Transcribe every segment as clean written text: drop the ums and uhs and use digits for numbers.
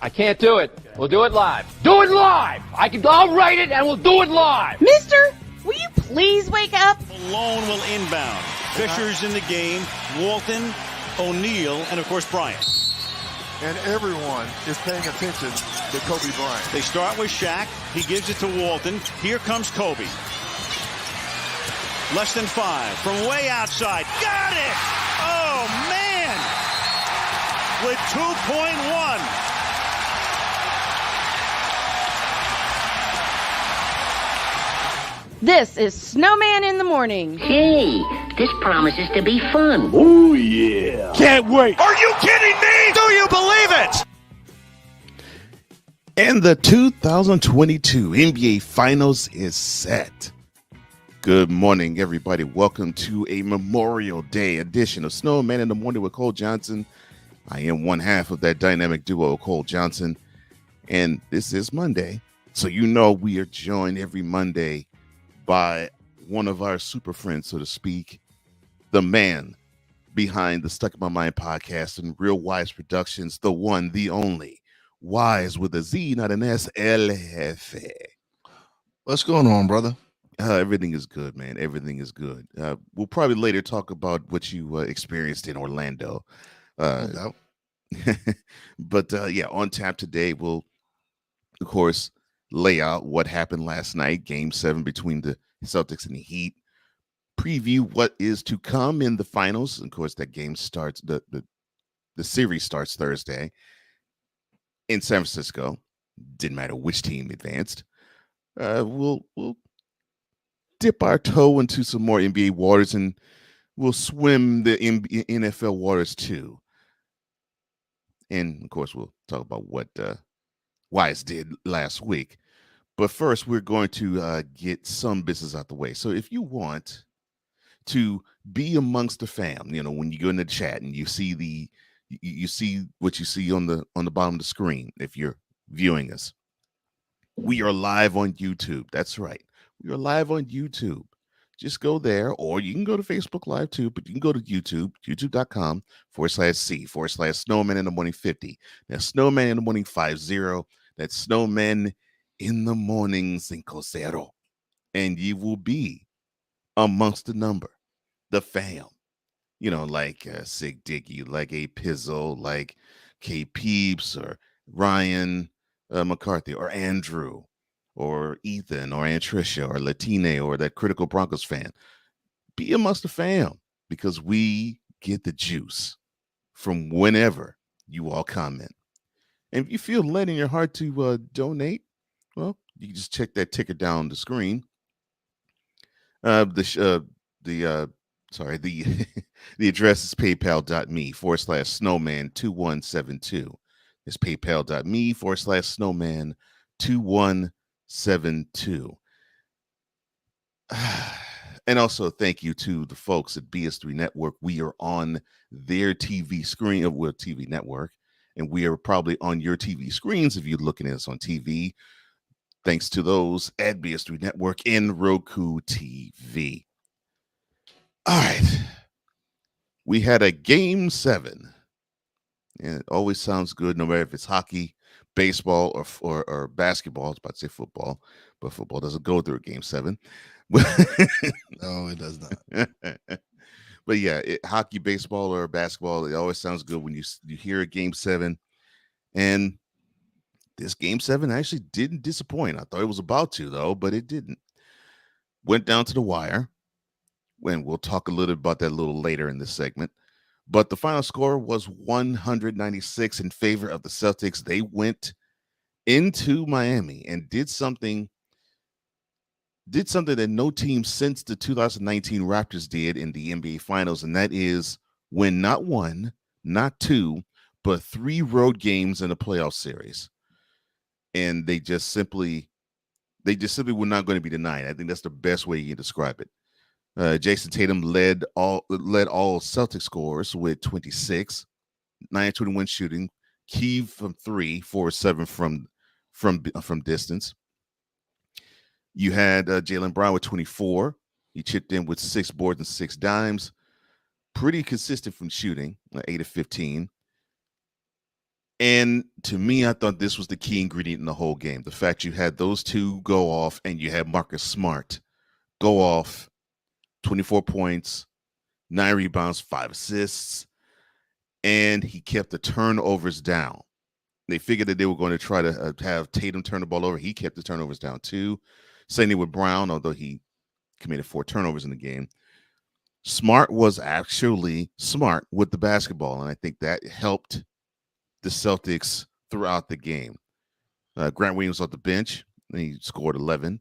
I can't do it. We'll do it live. Do it live! I'll write it and we'll do it live! Mister, will you please wake up? Malone will inbound. Fisher's in the game. Walton, O'Neal, and of course Bryant. And everyone is paying attention to Kobe Bryant. They start with Shaq. He gives it to Walton. Here comes Kobe. Less than 5 from way outside. Got it! Oh, man! With 2.1. This is Snowman in the Morning. Hey, this promises to be fun. Oh, yeah. Can't wait. Are you kidding me? Do you believe it? And the 2022 NBA Finals is set. Good morning, everybody. Welcome to a Memorial Day edition of Snowman in the Morning with Cole Johnson. I am one half of that dynamic duo, Cole Johnson. And this is Monday. So you know we are joined every Monday by one of our super friends, so to speak, the man behind the Stuck in My Mind podcast and Real Wise Productions, the one, the only, Wise with a Z, not an S, El Jefe. What's going on, brother? Everything is good, man. Everything is good. We'll probably later talk about what you experienced in Orlando. No doubt. But yeah, on tap today, we'll, of course, lay out what happened last night, Game 7 between the Celtics and the Heat, preview what is to come in the finals. Of course, that game starts, the series starts Thursday in San Francisco. Didn't matter which team advanced. We'll dip our toe into some more NBA waters, and we'll swim the NFL waters too. And of course, we'll talk about what Wise did last week. But first, we're going to get some business out the way. So if you want to be amongst the fam, you know, when you go in the chat and you see you see what you see on the bottom of the screen, if you're viewing us, we are live on YouTube. That's right. We are live on YouTube. Just go there, or you can go to Facebook Live too, but you can go to YouTube, youtube.com/C/Snowman in the Morning 50. That's Snowman in the Morning 50. That's Snowman in the Morning 50. And you will be amongst the number, the fam. You know, like Sig Dicky, like A Pizzle, like K Peeps, or Ryan McCarthy, or Andrew, or Ethan, or Aunt Tricia, or Latine, or that Critical Broncos fan. Be amongst the fam, because we get the juice from whenever you all comment. And if you feel led in your heart to donate, well, you can just check that ticker down the screen. The address is paypal.me/snowman2172. It's paypal.me/snowman2172. And also thank you to the folks at BS3 Network. We are on their TV screen of TV network, and we are probably on your TV screens if you're looking at us on TV. Thanks to those at BS3 Network and Roku TV. All right. We had a Game 7. And it always sounds good, no matter if it's hockey, baseball, or basketball. I was about to say football, but football doesn't go through a Game 7. No, it does not. But yeah, hockey, baseball, or basketball, it always sounds good when you hear a Game 7. And this Game 7 actually didn't disappoint. I thought it was about to, though, but it didn't. Went down to the wire. And we'll talk a little about that a little later in this segment. But the final score was 196 in favor of the Celtics. They went into Miami and did something that no team since the 2019 Raptors did in the NBA Finals, and that is win not one, not two, but 3 road games in a playoff series. And they just simply were not going to be denied. I think that's the best way you can describe it. Jason Tatum led all Celtic scorers with 26, 9-21 shooting. Key from 3, 4-7 from distance. You had Jaylen Brown with 24. He chipped in with 6 boards and 6 dimes. Pretty consistent from shooting, 8 of 15. And to me, I thought this was the key ingredient in the whole game. The fact you had those two go off and you had Marcus Smart go off 24 points, 9 rebounds, 5 assists, and he kept the turnovers down. They figured that they were going to try to have Tatum turn the ball over. He kept the turnovers down too. Same thing with Brown, although he committed 4 turnovers in the game. Smart was actually smart with the basketball, and I think that helped the Celtics throughout the game. Grant Williams off the bench, and he scored 11.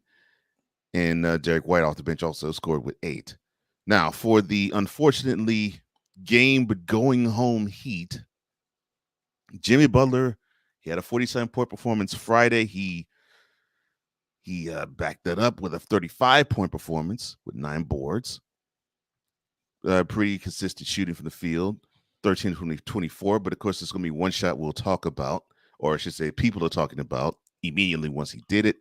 And Derek White off the bench also scored with 8. Now, for the unfortunately game but going home Heat, Jimmy Butler, he had a 47-point performance Friday. He backed that up with a 35-point performance with 9 boards. Pretty consistent shooting from the field, 13 of 24. But, of course, there's going to be one shot we'll talk about, or I should say people are talking about immediately once he did it.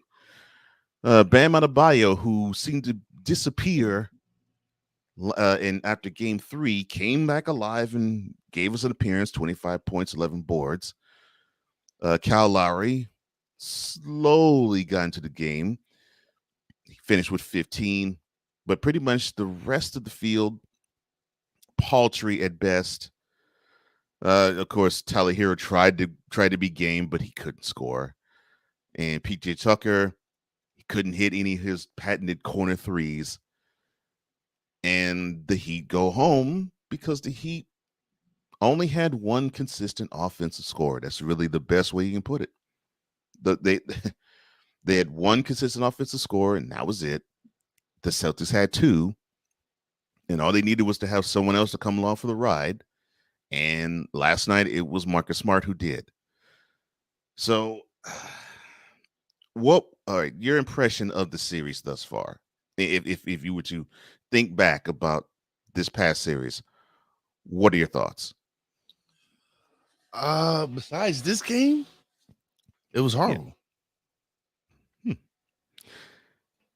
Bam Adebayo, who seemed to disappear and after game 3, came back alive and gave us an appearance, 25 points, 11 boards. Kyle Lowry slowly got into the game. He finished with 15, but pretty much the rest of the field, paltry at best. Of course, Tyler Hero tried to be game, but he couldn't score. And PJ Tucker, he couldn't hit any of his patented corner threes. And the Heat go home because the Heat only had one consistent offensive scorer. That's really the best way you can put it. They had one consistent offensive scorer, and that was it. The Celtics had 2, and all they needed was to have someone else to come along for the ride. And last night it was Marcus Smart who did. So, all right, your impression of the series thus far, if you were to think back about this past series, what are your thoughts? Besides this game, it was horrible. Yeah.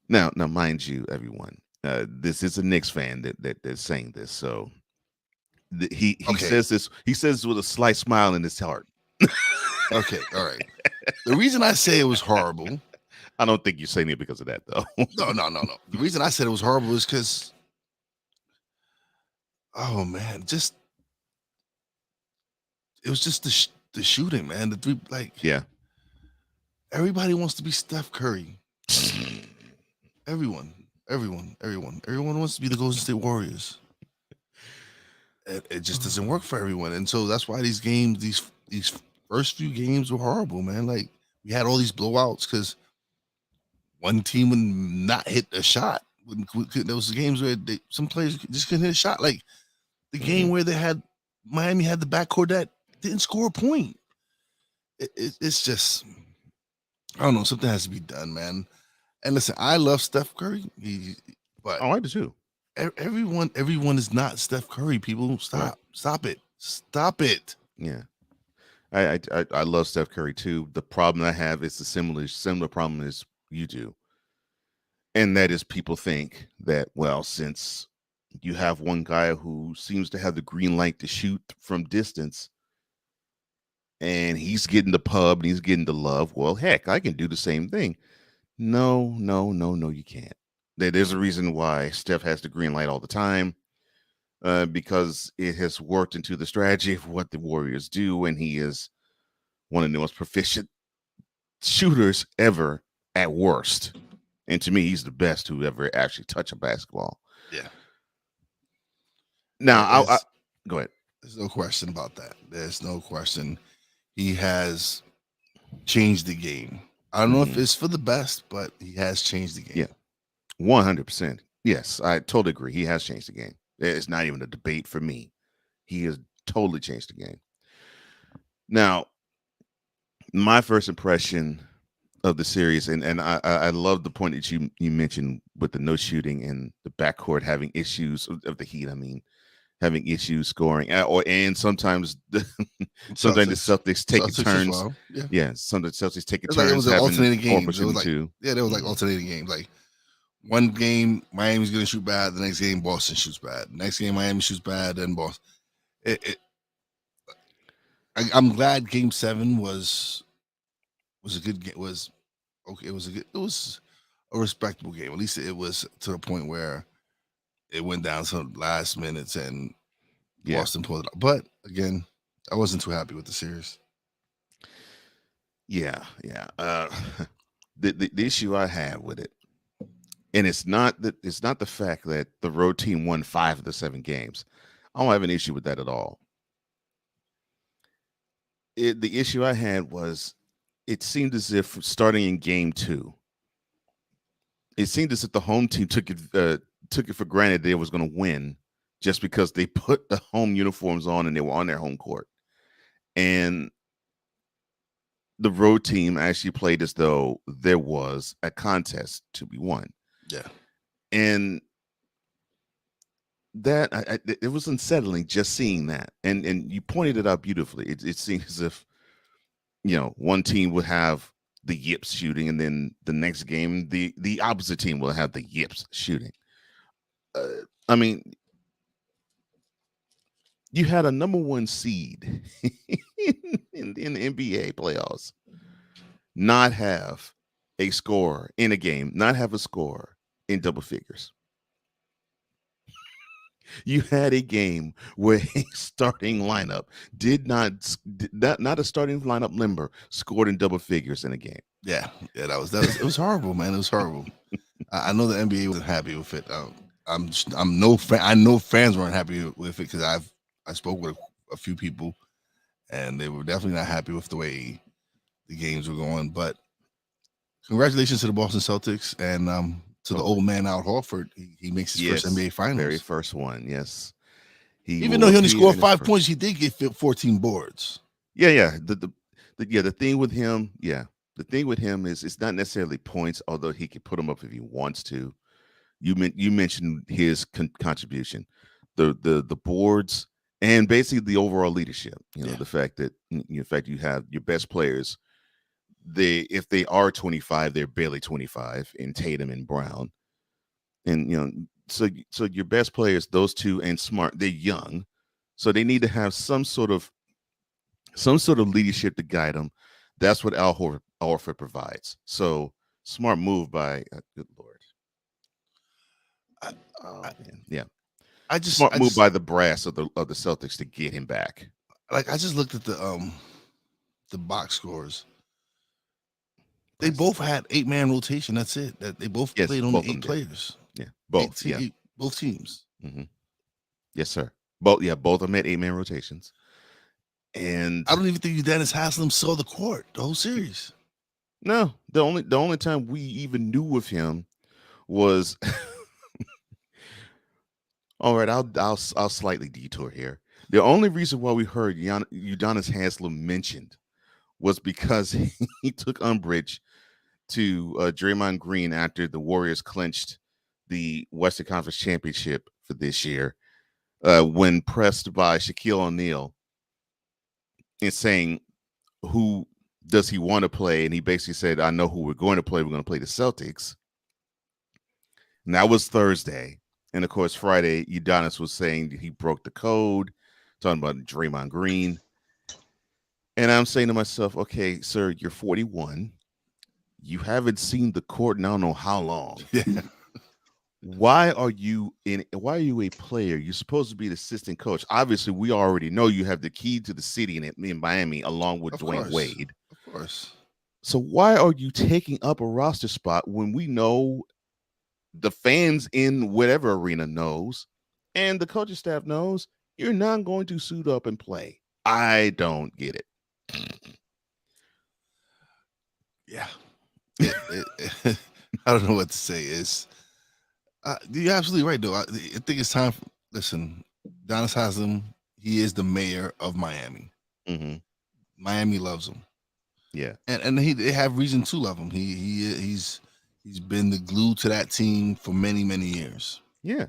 Now, mind you, everyone, this is a Knicks fan that's saying this, so he says this. He says with a slight smile in his heart. Okay, all right. The reason I say it was horrible, I don't think you're saying it because of that, though. No. The reason I said it was horrible is because, oh man, it was just the shooting, man. The 3, yeah. Everybody wants to be Steph Curry. Everyone wants to be the Golden State Warriors. It just doesn't work for everyone, and so that's why these games, these first few games were horrible, man. Like, we had all these blowouts because one team would not hit a shot. There was games where some players just couldn't hit a shot. Like the game where Miami had the backcourt that didn't score a point. It's just, I don't know. Something has to be done, man. And listen, I love Steph Curry, but I do too. Everyone is not Steph Curry. People, stop it. Yeah, I love Steph Curry too. The problem I have is the similar problem as you do, and that is people think that, well, since you have one guy who seems to have the green light to shoot from distance, and he's getting the pub and he's getting the love, well, heck, I can do the same thing. No, you can't. There's a reason why Steph has the green light all the time, because it has worked into the strategy of what the Warriors do, and he is one of the most proficient shooters ever at worst. And to me, he's the best who ever actually touched a basketball. Yeah. Now, go ahead. There's no question about that. There's no question. He has changed the game. I don't know if it's for the best, but he has changed the game. Yeah. 100%. Yes, I totally agree. He has changed the game. It's not even a debate for me. He has totally changed the game. Now, my first impression of the series, and I love the point that you mentioned with the no shooting and the backcourt having issues of the Heat. I mean, having issues scoring, and sometimes the Celtics taking turns. Well. Yeah, some of the Celtics taking turns. Like it was an alternating game. Yeah, they were like alternating games. Like one game, Miami's going to shoot bad. The next game, Boston shoots bad. The next game, Miami shoots bad. Then Boston. I'm glad Game 7 was a good game. Was okay. It was a respectable game. At least it was to the point where it went down to the last minutes and Boston pulled it up. But again, I wasn't too happy with the series. Yeah. The issue I had with it, and it's not the fact that the road team won 5 of the 7 games. I don't have an issue with that at all. The issue I had was it seemed as if starting in Game 2, it seemed as if the home team took it for granted they was going to win just because they put the home uniforms on and they were on their home court. And the road team actually played as though there was a contest to be won. Yeah. And that it was unsettling just seeing that. And you pointed it out beautifully. It seemed as if, one team would have the yips shooting, and then the next game, the opposite team will have the yips shooting. I mean, you had a number 1 seed in the NBA playoffs not have a scorer in a game, not have a scorer in double figures. You had a game where a starting lineup not a starting lineup member scored in double figures in a game. Yeah, that was it was horrible, man. It was horrible. I know the NBA wasn't happy with it. I know fans weren't happy with it because I spoke with a few people, and they were definitely not happy with the way the games were going. But congratulations to the Boston Celtics and to the old man Al Horford. He makes his first NBA Finals. Very first one, yes. Even though he only scored 5 points, he did get 14 boards. Yeah. The thing with him, the thing with him is it's not necessarily points, although he can put them up if he wants to. You mentioned his contribution, the boards, and basically the overall leadership. The fact that you have your best players. If they are 25, they're barely 25 in Tatum and Brown, and so your best players, those two, and Smart, they're young, so they need to have some sort of leadership to guide them. That's what Al Horford provides. So smart move by good Lord. Smart move by the brass of the Celtics to get him back. Like, I just looked at the box scores. They both had 8-man rotation. That's it. That they both played only 8 players. Yeah, both. Both teams. Mm-hmm. Yes, sir. Both of them had 8-man rotations. And I don't even think Udonis Haslem saw the court the whole series. No, the only time we even knew of him was. All right, I'll slightly detour here. The only reason why we heard Udonis Haslem mentioned was because he took umbrage to Draymond Green after the Warriors clinched the Western Conference Championship for this year, when pressed by Shaquille O'Neal and saying, who does he want to play? And he basically said, I know who we're going to play. We're going to play the Celtics. And that was Thursday. And, of course, Friday, Udonis was saying that he broke the code, talking about Draymond Green. And I'm saying to myself, okay, sir, you're 41. You haven't seen the court in I don't know how long. Yeah. Why are you a player? You're supposed to be the assistant coach. Obviously, we already know you have the key to the city in Miami, along with Dwayne Wade. Of course. So why are you taking up a roster spot when we know the fans in whatever arena knows and the coaching staff knows you're not going to suit up and play? I don't get it. Yeah. I don't know what to say. You're absolutely right, though. I think it's time. Listen, Udonis Haslem, he is the mayor of Miami. Mm-hmm. Miami loves him. Yeah, and they have reason to love him. He's been the glue to that team for many, many years. Yeah,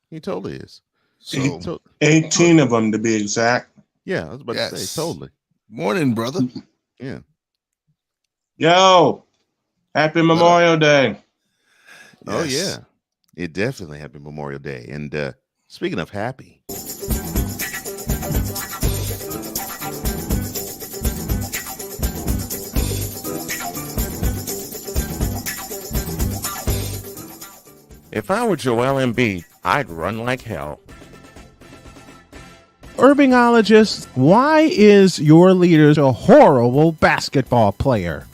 he totally is. So 18 of them to be exact. Yeah, I was about to say totally. Morning, brother. Yeah. Yo, happy Memorial Day. Oh yeah, it definitely happy Memorial Day. And speaking of happy, If I were Joel Embiid, I'd run like hell. Urbingologist, why is your leader a horrible basketball player?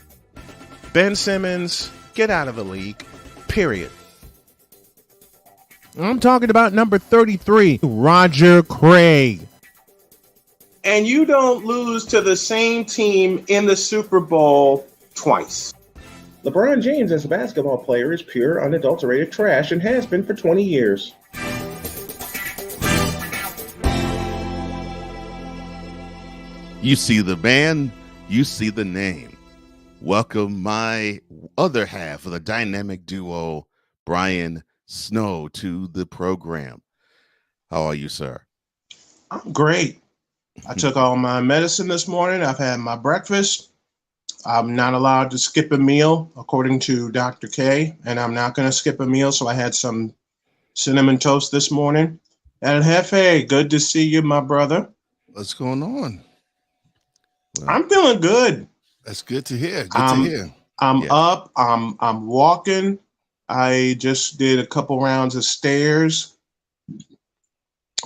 Ben Simmons, get out of the league. Period. I'm talking about number 33, Roger Craig. And you don't lose to the same team in the Super Bowl twice. LeBron James as a basketball player is pure, unadulterated trash and has been for 20 years. You see the man, you see the name. Welcome my other half of the dynamic duo, Brian Snow, to the program. How are you, sir? I'm great. I took all my medicine this morning. I've had my breakfast. I'm not allowed to skip a meal, according to Dr. K, and I'm not going to skip a meal, so I had some cinnamon toast this morning. And Hefe, good to see you, my brother. What's going on? Well, I'm feeling good. That's good to hear. Good to hear. I'm up. I'm walking. I just did a couple rounds of stairs.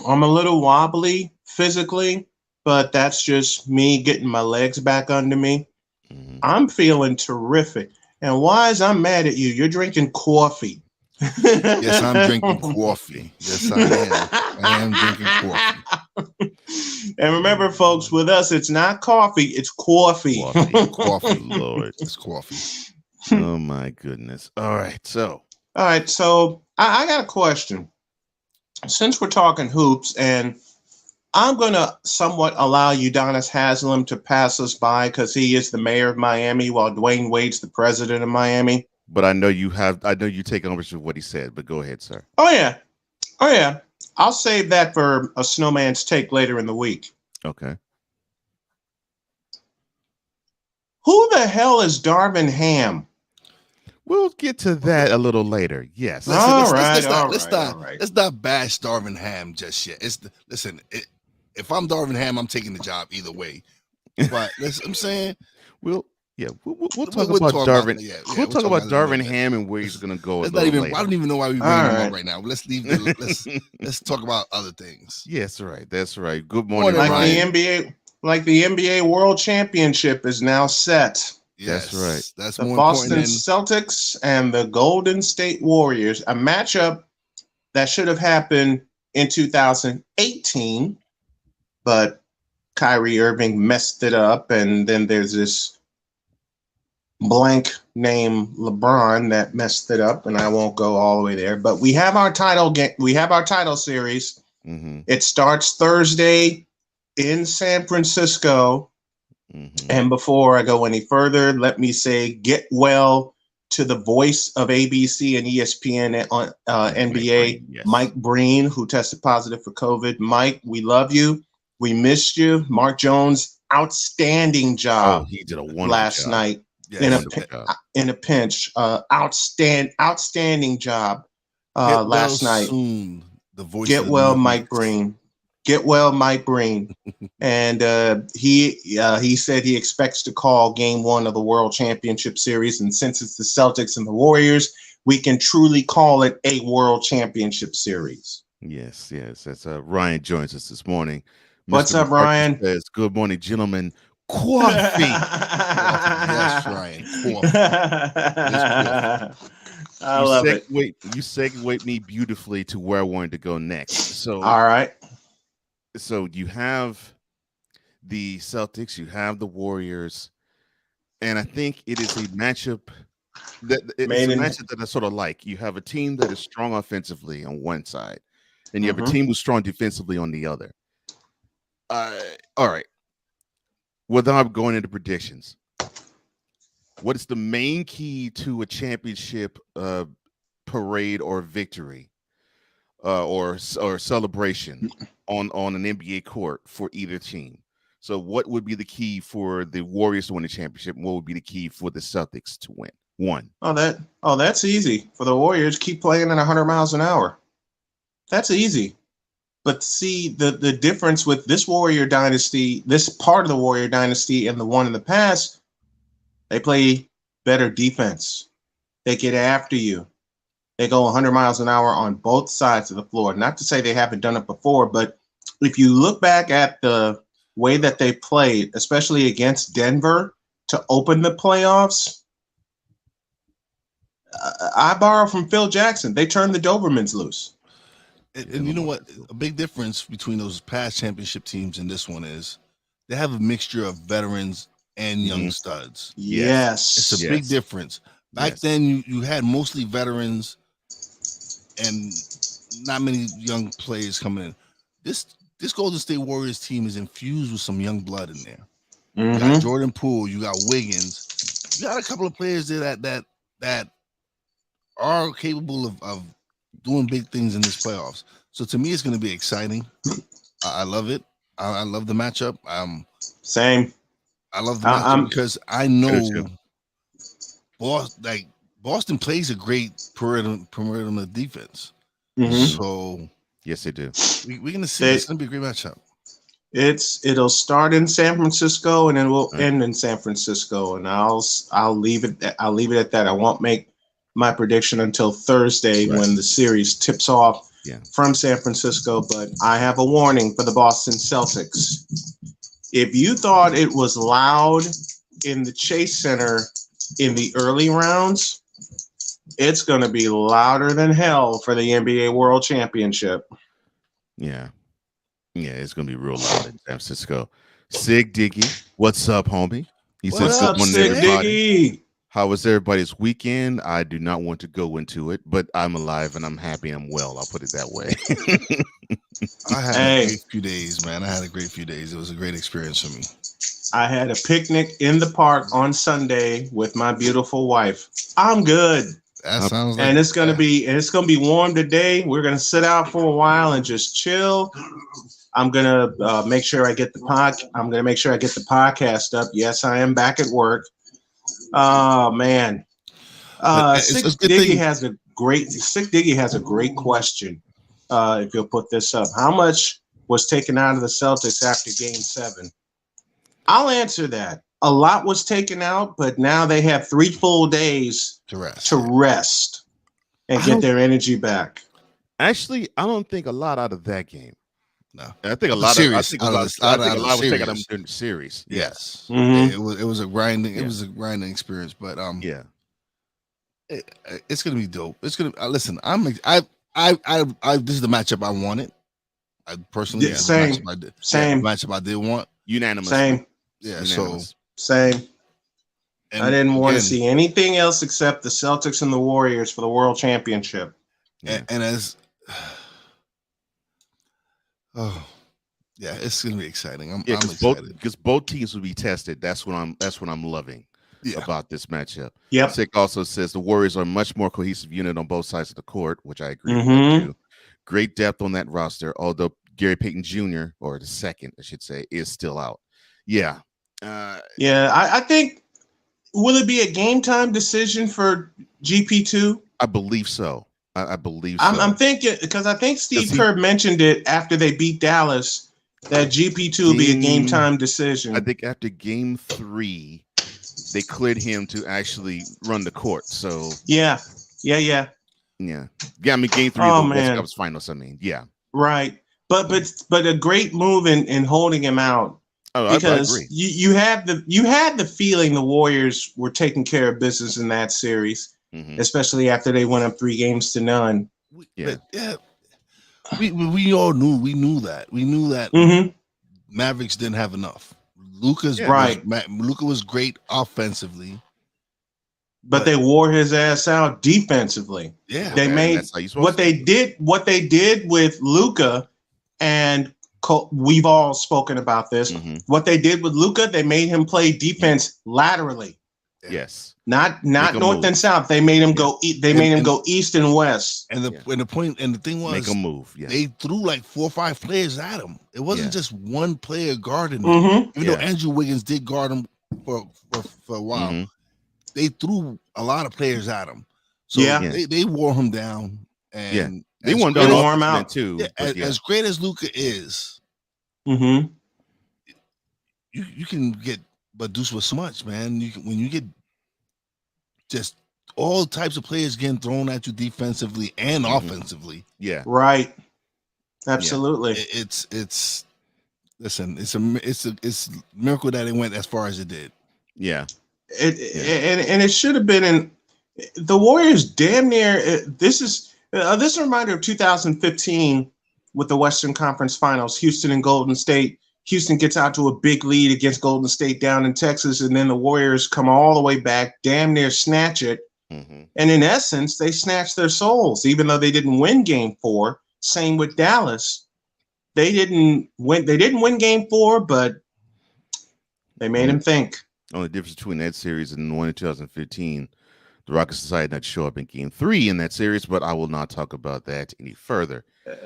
I'm a little wobbly physically, but that's just me getting my legs back under me. mhm. I'm feeling terrific. And Wise, I'm mad at you. You're drinking coffee. Yes, I'm drinking coffee. Yes, I am. I am drinking coffee. And remember, folks, with us, it's not coffee, it's coffee. Coffee, Lord. It's coffee. Oh, my goodness. All right, so. All right, so I got a question. Since we're talking hoops, and I'm going to somewhat allow Udonis Haslem to pass us by because he is the mayor of Miami while Dwayne Wade's the president of Miami. But I know you take ownership of what he said, but go ahead, sir. Oh, yeah. I'll save that for a Snowman's take later in the week. Okay. Who the hell is Darvin Ham? We'll get to that a little later. Yes. Let's not bash Darvin Ham just yet. If I'm Darvin Ham, I'm taking the job either way. But I'm saying we'll talk about Darvin. We'll talk about Darvin Ham and where he's going to go. I don't even know why we bring him up right now. Let's leave. Let's talk about other things. Yes, right. That's right. Good morning, Ryan. The NBA World Championship is now set. Yes, that's right. That's the more Boston important Celtics and the Golden State Warriors, a matchup that should have happened in 2018, but Kyrie Irving messed it up, and then there's this blank name LeBron that messed it up, and I won't go all the way there. But we have our title game. We have our title series. Mm-hmm. It starts Thursday in San Francisco. Mm-hmm. And before I go any further, let me say get well to the voice of ABC and ESPN on NBA, yes. Mike Breen, who tested positive for COVID. Mike, we love you. We missed you. Mark Jones, outstanding job. He did a wonderful last job. night in a pinch. Outstanding job last night. Soon, the voice Get well, Mike Breen. Get well, Mike Breen. And he said he expects to call game 1 of the World Championship Series. And since it's the Celtics and the Warriors, we can truly call it a World Championship Series. Yes. That's Ryan joins us this morning. What's Mr. up, Ryan? Says, good morning, gentlemen. Coffee. Yes, Ryan. Coffee. I love it. You segued me beautifully to where I wanted to go next. So, all right. So you have the Celtics, you have the Warriors, and I think it is a matchup that I sort of like. You have a team that is strong offensively on one side, and you have a team who's strong defensively on the other. All right. Without going into predictions, what is the main key to a championship parade or victory or celebration on an NBA court for either team? So what would be the key for the Warriors to win the championship? And what would be the key for the Celtics to win? One. That's easy. For the Warriors, keep playing at 100 miles an hour. That's easy. But see, the difference with this Warrior dynasty, this part of the Warrior dynasty and the one in the past, they play better defense. They get after you. They go 100 miles an hour on both sides of the floor. Not to say they haven't done it before, but if you look back at the way that they played, especially against Denver to open the playoffs, I borrow from Phil Jackson. They turned the Dobermans loose. And you know what? A big difference between those past championship teams and this one is they have a mixture of veterans and young studs. Yes. It's a big difference. Back then, you had mostly veterans and not many young players coming in. This Golden State Warriors team is infused with some young blood in there. You got Jordan Poole, you got Wiggins, you got a couple of players there that are capable of doing big things in this playoffs. So to me, it's going to be exciting. I love it. I love the matchup. Same. I love the matchup because I know Boston plays a great perimeter defense. So yes, they do. We're going to see. It's going to be a great matchup. It'll start in San Francisco and then we'll end in San Francisco, and I'll leave it at that. I won't make my prediction until Thursday when the series tips off from San Francisco. But I have a warning for the Boston Celtics. If you thought it was loud in the Chase Center in the early rounds, it's going to be louder than hell for the NBA World Championship. Yeah, it's going to be real loud in San Francisco. Sig Diggy, what's up, homie? He says, "Good morning, everybody. How was everybody's weekend? I do not want to go into it, but I'm alive and I'm happy and I'm well. I'll put it that way." I had a great few days, man. I had a great few days. It was a great experience for me. I had a picnic in the park on Sunday with my beautiful wife. I'm good. That sounds like, and it's gonna be warm today. We're gonna sit out for a while and just chill. I'm gonna make sure I get the podcast up. Yes, I am back at work. Oh man, Sick Diggy has a great question. If you'll put this up, how much was taken out of the Celtics after Game 7? I'll answer that. A lot was taken out, but now they have 3 full days to rest and get their energy back. Actually, I don't think a lot out of that game. No, I think a lot was taken out of the series. Yes, Mm-hmm. it was a grinding. It was a grinding experience, but it's gonna be dope. It's gonna listen. This is the matchup I wanted. I personally, same matchup I did want. Unanimous. Same. Yeah. Unanimous. So same. And I didn't want to see anything else except the Celtics and the Warriors for the World Championship. And as it's gonna be exciting. I'm excited because both teams will be tested. That's what I'm loving about this matchup. Yep. Sick also says the Warriors are a much more cohesive unit on both sides of the court, which I agree with too. Great depth on that roster, although Gary Payton Jr. or the second, I should say, is still out. Yeah. I think, will it be a game time decision for GP2? I believe so. I believe so. I'm thinking, because I think Steve Kerr mentioned it after they beat Dallas, that GP2 will be a game time decision. I think after Game 3, they cleared him to actually run the court. So yeah. I mean, Game 3 of the World Cup's finals. I mean, right. But a great move in holding him out. Oh, because I agree. you had the feeling the Warriors were taking care of business in that series, especially after they went up 3-0. We all knew. We knew that. Mavericks didn't have enough. Luka was great offensively, but they wore his ass out defensively. Yeah, they made what they did with Luka, and we've all spoken about this. What they did with Luka, they made him play defense laterally. Yes, not north and south. They made him go. They made him go east and west. And the thing was, make a move. Yeah. They threw like 4 or 5 players at him. It wasn't just one player guarding him. Even though Andrew Wiggins did guard him for a while, they threw a lot of players at him. So they wore him down. And they wanted to warm him out too. As great as Luka is, you can get Badus with so much, man. When you get just all types of players getting thrown at you defensively and offensively. Yeah, right. Absolutely. It's listen. It's a miracle that it went as far as it did. Yeah. And it should have been in the Warriors. Damn near. This is a reminder of 2015 with the Western Conference Finals. Houston and Golden State. Houston gets out to a big lead against Golden State down in Texas, and then the Warriors come all the way back, damn near snatch it. Mm-hmm. And in essence, they snatched their souls, even though they didn't win Game 4. Same with Dallas. They didn't win Game 4, but they made him think. The only difference between that series and the one in 2015, the Rockets decided not to show up in Game 3 in that series, but I will not talk about that any further. 6,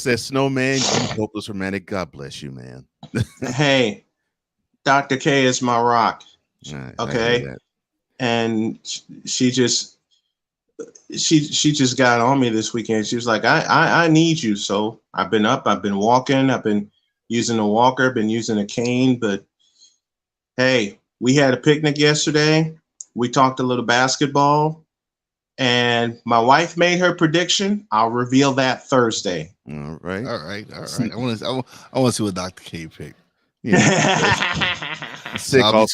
that Snowman, you hopeless romantic. God bless you, man. Hey, Dr. K is my rock. Okay, and she just got on me this weekend. She was like, I need you. So I've been up, I've been walking, I've been using a walker, been using a cane. But hey, we had a picnic yesterday. We talked a little basketball. And my wife made her prediction. I'll reveal that Thursday. All right. I want to see what Dr. K picked. Yeah. I'll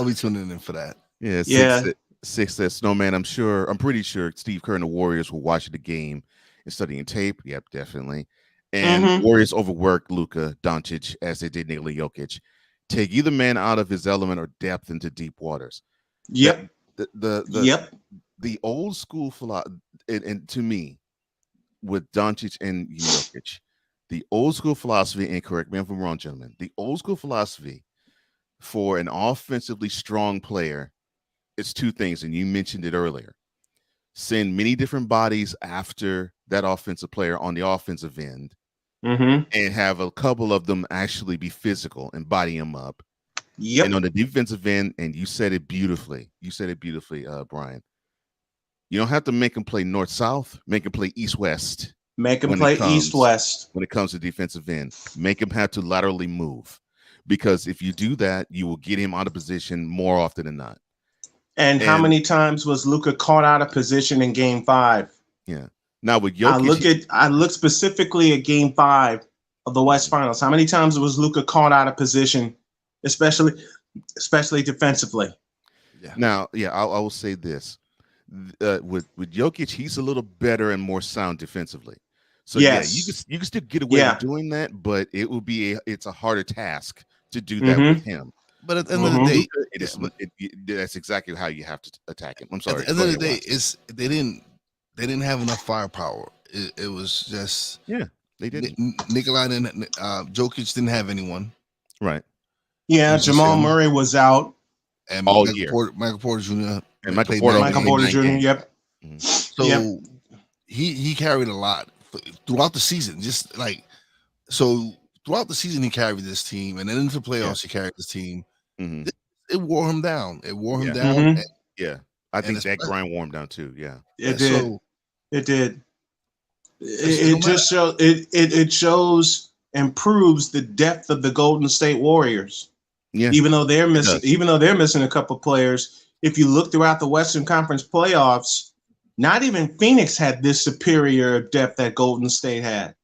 be tuning in for that. Yeah. 6 that Snowman. I'm pretty sure Steve Kerr and the Warriors were watching the game and studying tape. Yep, definitely. And Warriors overworked Luka Doncic as they did Nikola Jokic. Take either man out of his element or depth into deep waters. Yep. The old school philosophy, and to me, with Doncic and Jokic, the old school philosophy, and correct me if I'm wrong, gentlemen, the old school philosophy for an offensively strong player is 2 things, and you mentioned it earlier. Send many different bodies after that offensive player on the offensive end, and have a couple of them actually be physical and body him up. Yep. And on the defensive end, and you said it beautifully, Brian. You don't have to make them play north-south. Make them play east-west. Make them play east-west. When it comes to defensive end, make him have to laterally move. Because if you do that, you will get him out of position more often than not. And how many times was Luka caught out of position in Game 5? Yeah. Now with Jokic, I look specifically at Game 5 of the West Finals. How many times was Luka caught out of position, especially defensively? Yeah. Now, I will say this. With Jokic, he's a little better and more sound defensively. So yes. You can still get away with doing that, but it's a harder task to do that with him. But at the end of the day, that's exactly how you have to attack him. I'm sorry. At the end of the day, they didn't have enough firepower. It was just they didn't. Nikola and Jokic didn't have anyone. Right. Yeah, Jamal Murray was out. And all Michael year. Michael Porter Jr. And Michael Porter Jr. Yep. So he carried a lot throughout the season. Throughout the season he carried this team, and then into the playoffs he carried this team. It wore him down. And, I think that grind wore him down too. Yeah, it did. It did. It just shows. It shows and proves the depth of the Golden State Warriors. Yeah. Even though they're missing a couple players. If you look throughout the Western Conference playoffs, not even Phoenix had this superior depth that Golden State had.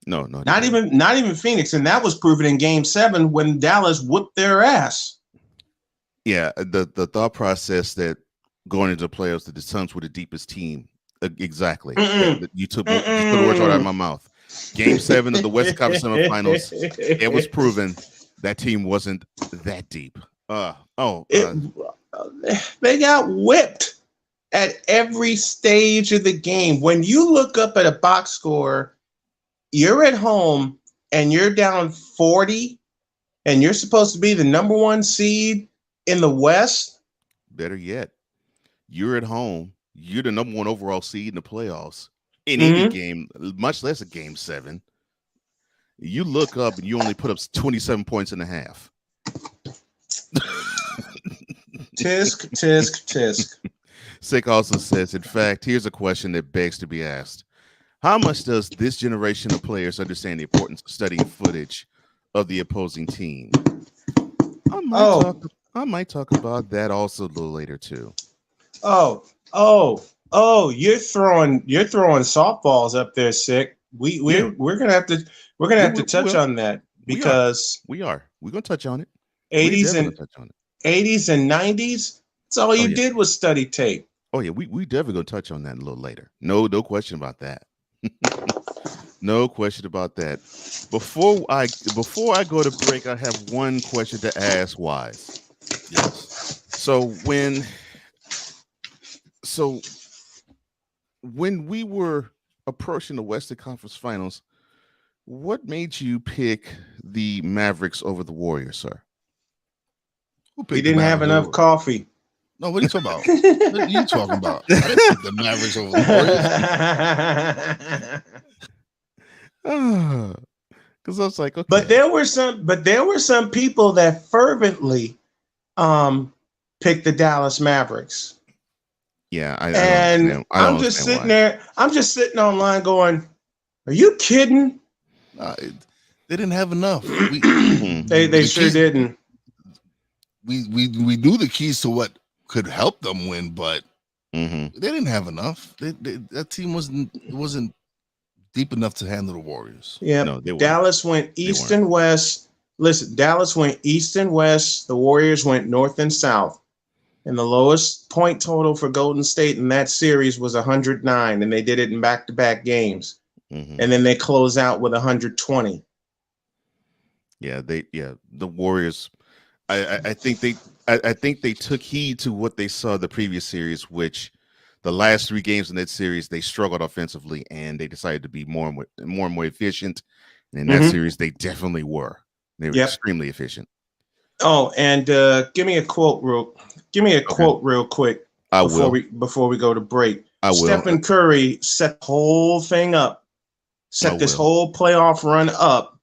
No, not even Phoenix, and that was proven in Game 7 when Dallas whooped their ass. Yeah, the thought process that going into the playoffs that the Suns were the deepest team. Exactly. You took the words right out of my mouth. Game 7 of the Western Conference semifinals, it was proven that team wasn't that deep. They got whipped at every stage of the game. When you look up at a box score, you're at home and you're down 40 and you're supposed to be the number 1 seed in the West. Better yet, you're at home. You're the number 1 overall seed in the playoffs in any game, much less a Game 7. You look up and you only put up 27 points in a half. Tisk, tisk, tisk. Sick also says, in fact, here's a question that begs to be asked. How much does this generation of players understand the importance of studying footage of the opposing team? I might talk about that also a little later too. Oh, you're throwing softballs up there, Sick. We're gonna have to touch on that because we're gonna touch on it. 80s and 90s. That's all you did was study tape. Oh yeah, we definitely gonna touch on that a little later. No question about that. No question about that. Before I go to break, I have one question to ask Wise. Yes. So when we were approaching the Western Conference Finals, what made you pick the Mavericks over the Warriors, sir? We didn't have enough coffee. No, what are you talking about? What are you talking about? I didn't pick the Mavericks over the Warriors. Because I was like, okay. But there were some people that fervently picked the Dallas Mavericks. Yeah, I'm just sitting there. I'm just sitting online going, "Are you kidding?" They didn't have enough. They sure didn't. We knew the keys to what could help them win, but they didn't have enough. That team wasn't deep enough to handle the Warriors. Yeah, no, Dallas went east and west. Listen, Dallas went east and west. The Warriors went north and south. And the lowest point total for Golden State in that series was 109, and they did it in back-to-back games. And then they close out with 120. Yeah, the Warriors. I think they took heed to what they saw the previous series, which the last 3 games in that series they struggled offensively, and they decided to be more and more efficient. And in that series, they definitely were. They were extremely efficient. Oh, and give me a quote real quick before we go to break. I will. Stephen Curry set the whole thing up, this whole playoff run up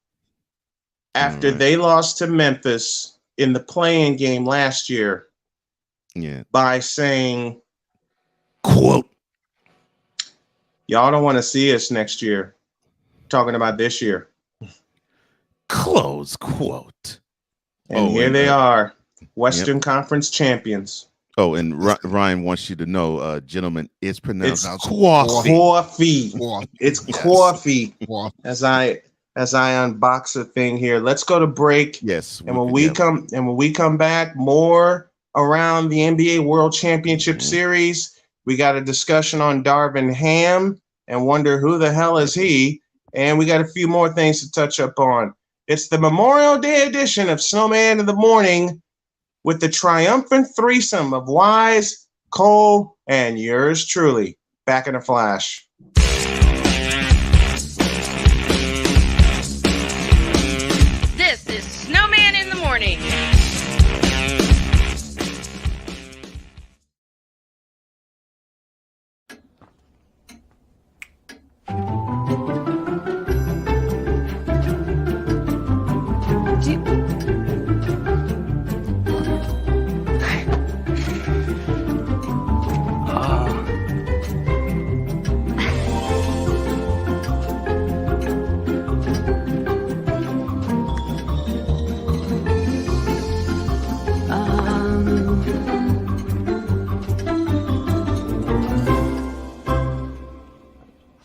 after they lost to Memphis in the play-in game last year. Yeah. By saying, quote, "Y'all don't want to see us next year." Talking about this year. Close quote. And here they are, Western Conference champions. Oh, and Ryan wants you to know, gentlemen, it's pronounced coffee. It's coffee. As I unbox the thing here, let's go to break. Yes, and when we come back, more around the NBA World Championship Series. We got a discussion on Darvin Ham and wonder who the hell is he, and we got a few more things to touch up on. It's the Memorial Day edition of Snowman in the Morning with the triumphant threesome of Wise, Cole, and yours truly. Back in a flash. This is Snowman in the Morning.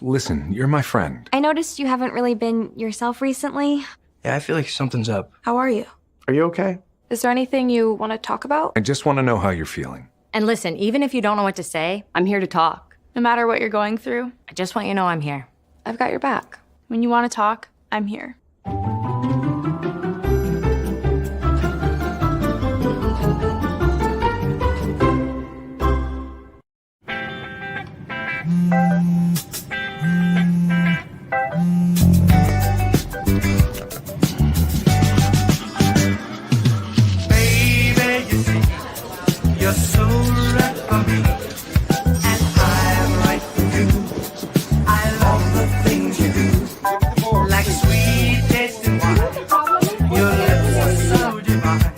Listen, you're my friend. I noticed you haven't really been yourself recently. Yeah, I feel like something's up. How are you? Are you okay? Is there anything you want to talk about? I just want to know how you're feeling. And listen, even if you don't know what to say, I'm here to talk. No matter what you're going through, I just want you to know I'm here. I've got your back. When you want to talk, I'm here. You're so right for me, and I'm right for you. I love the things you do, like sweet tasting wine. Your lips are so divine.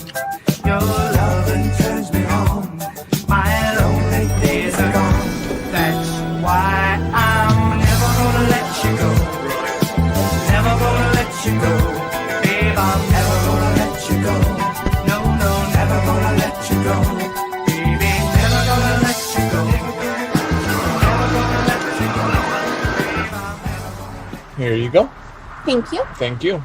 Your loving turns me on. My lonely days are gone. That's why I'm never gonna let you go. Never gonna let you go, babe. I'm never gonna let you go. No, never gonna let you go. Here you go. Thank you. Thank you.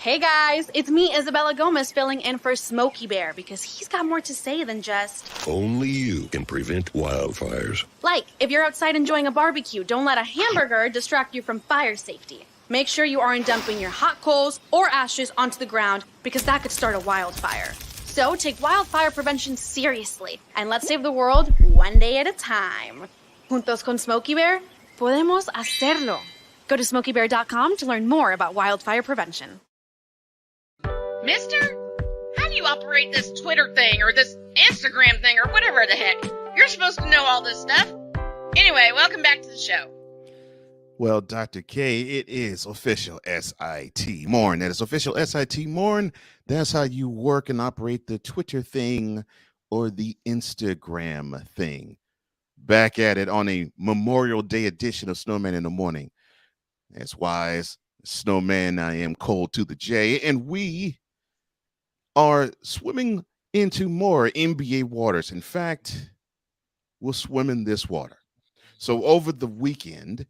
Hey guys, it's me, Isabella Gomez, filling in for Smokey Bear because he's got more to say than just... Only you can prevent wildfires. Like, if you're outside enjoying a barbecue, don't let a hamburger distract you from fire safety. Make sure you aren't dumping your hot coals or ashes onto the ground because that could start a wildfire. So take wildfire prevention seriously and let's save the world one day at a time. Juntos con Smokey Bear, podemos hacerlo. Go to smokeybear.com to learn more about wildfire prevention. Mister, how do you operate this Twitter thing or this Instagram thing or whatever the heck? You're supposed to know all this stuff. Anyway, welcome back to the show. Well, Dr. K, it is official SIT morn. That is official SIT morn. That's how you work and operate the Twitter thing or the Instagram thing. Back at it on a Memorial Day edition of Snowman in the Morning. As wise, Snowman, I am cold to the J, and we are swimming into more NBA waters. In fact, we'll swim in this water. So over the weekend,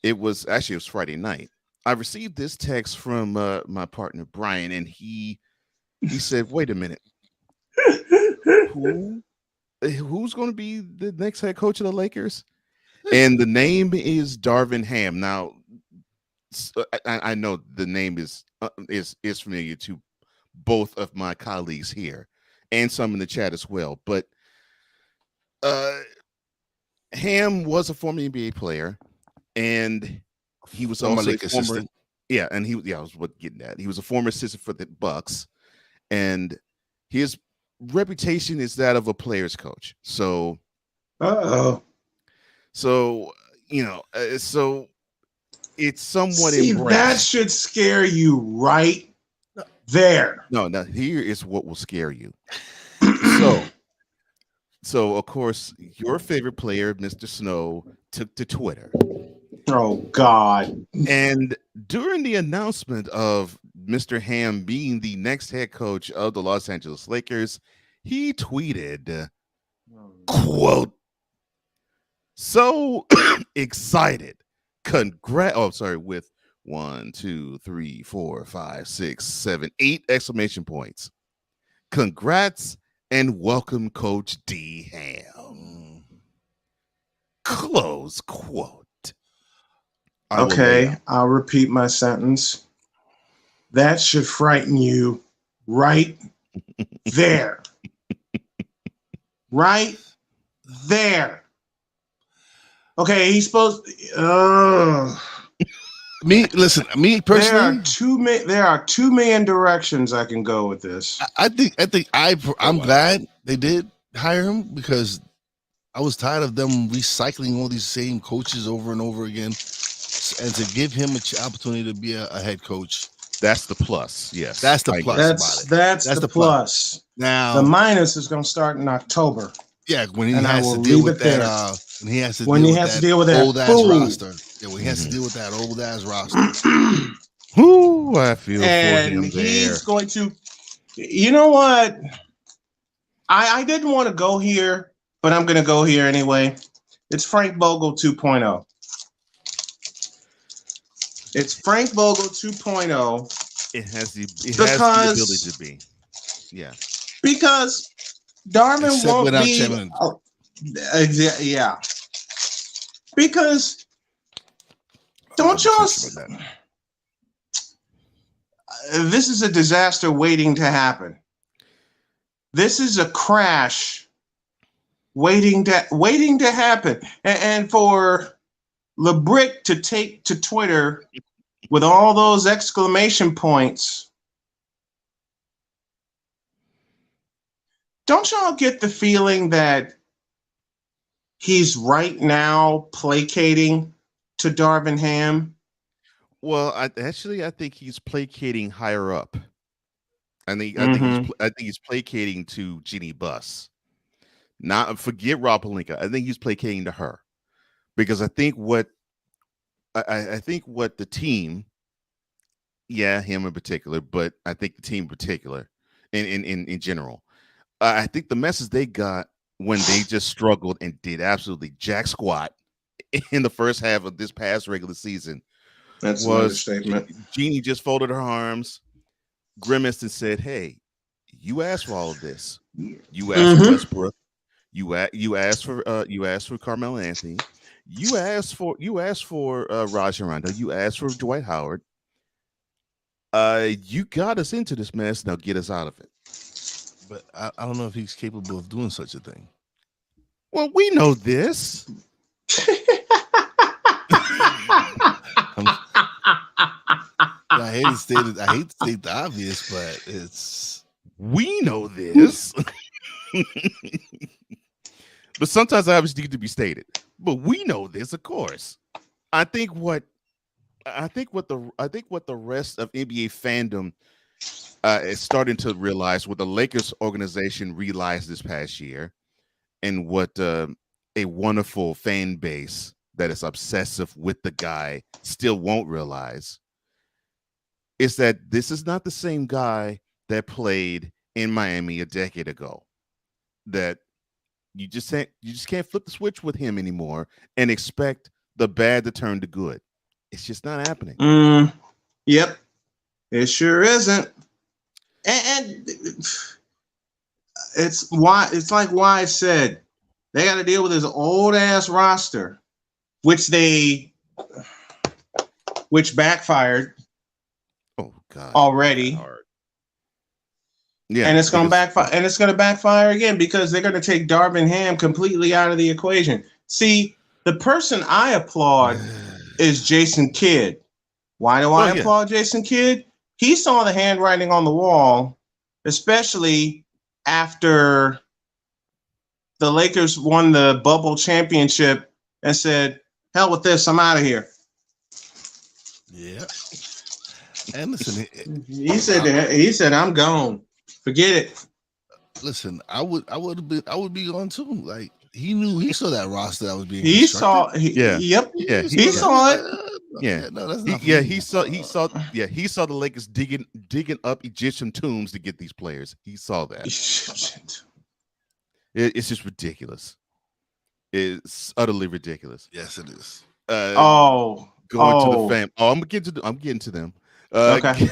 it was Friday night. I received this text from my partner Brian, and he said, "Wait a minute, who's going to be the next head coach of the Lakers?" And the name is Darvin Ham. Now, I know the name is familiar to both of my colleagues here and some in the chat as well. But Ham was a former NBA player, and he was also a former assistant. Yeah, and I was getting that. He was a former assistant for the Bucks, and his reputation is that of a player's coach. So, so it's somewhat embraced. That should scare you right there. No, here is what will scare you. So of course, your favorite player, Mr. Snow, took to Twitter. Oh God. And during the announcement of Mr. Ham being the next head coach of the Los Angeles Lakers, he tweeted, quote, "So excited. With 1, 2, 3, 4, 5, 6, 7, 8 exclamation points. Congrats and welcome, Coach D. Ham." Close quote. Okay, I'll repeat my sentence. That should frighten you right there. Right there. Okay, he's supposed me personally, there are 2 million directions I can go with this. I'm glad they did hire him because I was tired of them recycling all these same coaches over and over again, and to give him an opportunity to be a head coach. That's the plus. Yes, that's the plus. That's the plus. Now the minus is going to start in October. Yeah, when he has to deal with that. When he has to deal with that old ass roster. Yeah, when he has to deal with that old ass roster. Who I feel and for him he's there. going to. You know what? I didn't want to go here, but I'm going to go here anyway. It's Frank Vogel 2.0. It's Frank Vogel 2.0. It has the ability to be. Yeah. Because Darvin Except won't without be. Simmons. Yeah. Because don't y'all. This is a disaster waiting to happen. This is a crash waiting to happen. And for LeBrick to take to Twitter with all those exclamation points, don't y'all get the feeling that he's right now placating to Darvin Ham? Well, I think he's placating higher up. I think he's placating to Jeannie Buss. Not forget Rob Pelinka. I think he's placating to her, because I think what the team, yeah, him in particular, but I think the team in particular, in general, I think the message they got when they just struggled and did absolutely jack squat in the first half of this past regular season. That's an understatement. Jeannie just folded her arms, grimaced, and said, "Hey, you asked for all of this. You asked for Westbrook. You asked for Carmelo Anthony. You asked for Rajon Rondo. You asked for Dwight Howard. You got us into this mess. Now get us out of it." But I don't know if he's capable of doing such a thing. Well, we know this. I hate to state the obvious, but we know this. But sometimes I obviously need to be stated. But we know this, of course. I think what the rest of NBA fandom is starting to realize, what the Lakers organization realized this past year, and what a wonderful fan base that is obsessive with the guy still won't realize, is that this is not the same guy that played in Miami a decade ago. That you just can't flip the switch with him anymore and expect the bad to turn to good. It's just not happening. Yep, it sure isn't. And it's like Wise said, they got to deal with his old ass roster, which backfired. Oh God! Already. Yeah, and it's going to backfire, and it's going to backfire again, because they're going to take Darvin Ham completely out of the equation. See, the person I applaud is Jason Kidd. Why do I applaud Jason Kidd? He saw the handwriting on the wall, especially after the Lakers won the bubble championship, and said, "Hell with this, I'm out of here." Yeah. And listen, he said, "I'm gone. Forget it." Listen, I would be gone too. Like, he saw that roster that was being he saw it. He saw the Lakers digging up Egyptian tombs to get these players. He saw that. It's just ridiculous. It's utterly ridiculous. Yes, it is. Going to the fam. I'm getting to them. Okay.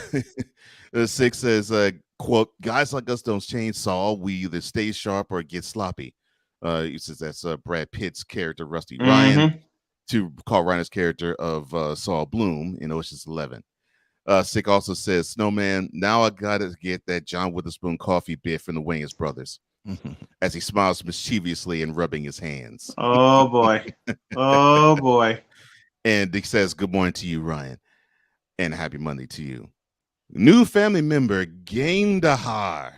6 says, quote, "Guys like us don't change, Saul. We either stay sharp or get sloppy." He says that's Brad Pitt's character, Rusty Ryan, to Carl Reiner's character of Saul Bloom in Ocean's 11. Sick also says, "Snowman, now I gotta get that John Witherspoon coffee bit from the Wayans brothers," as he smiles mischievously and rubbing his hands. Oh boy. Oh boy. And he says, "Good morning to you, Ryan, and happy Monday to you." New family member, Gangdahar.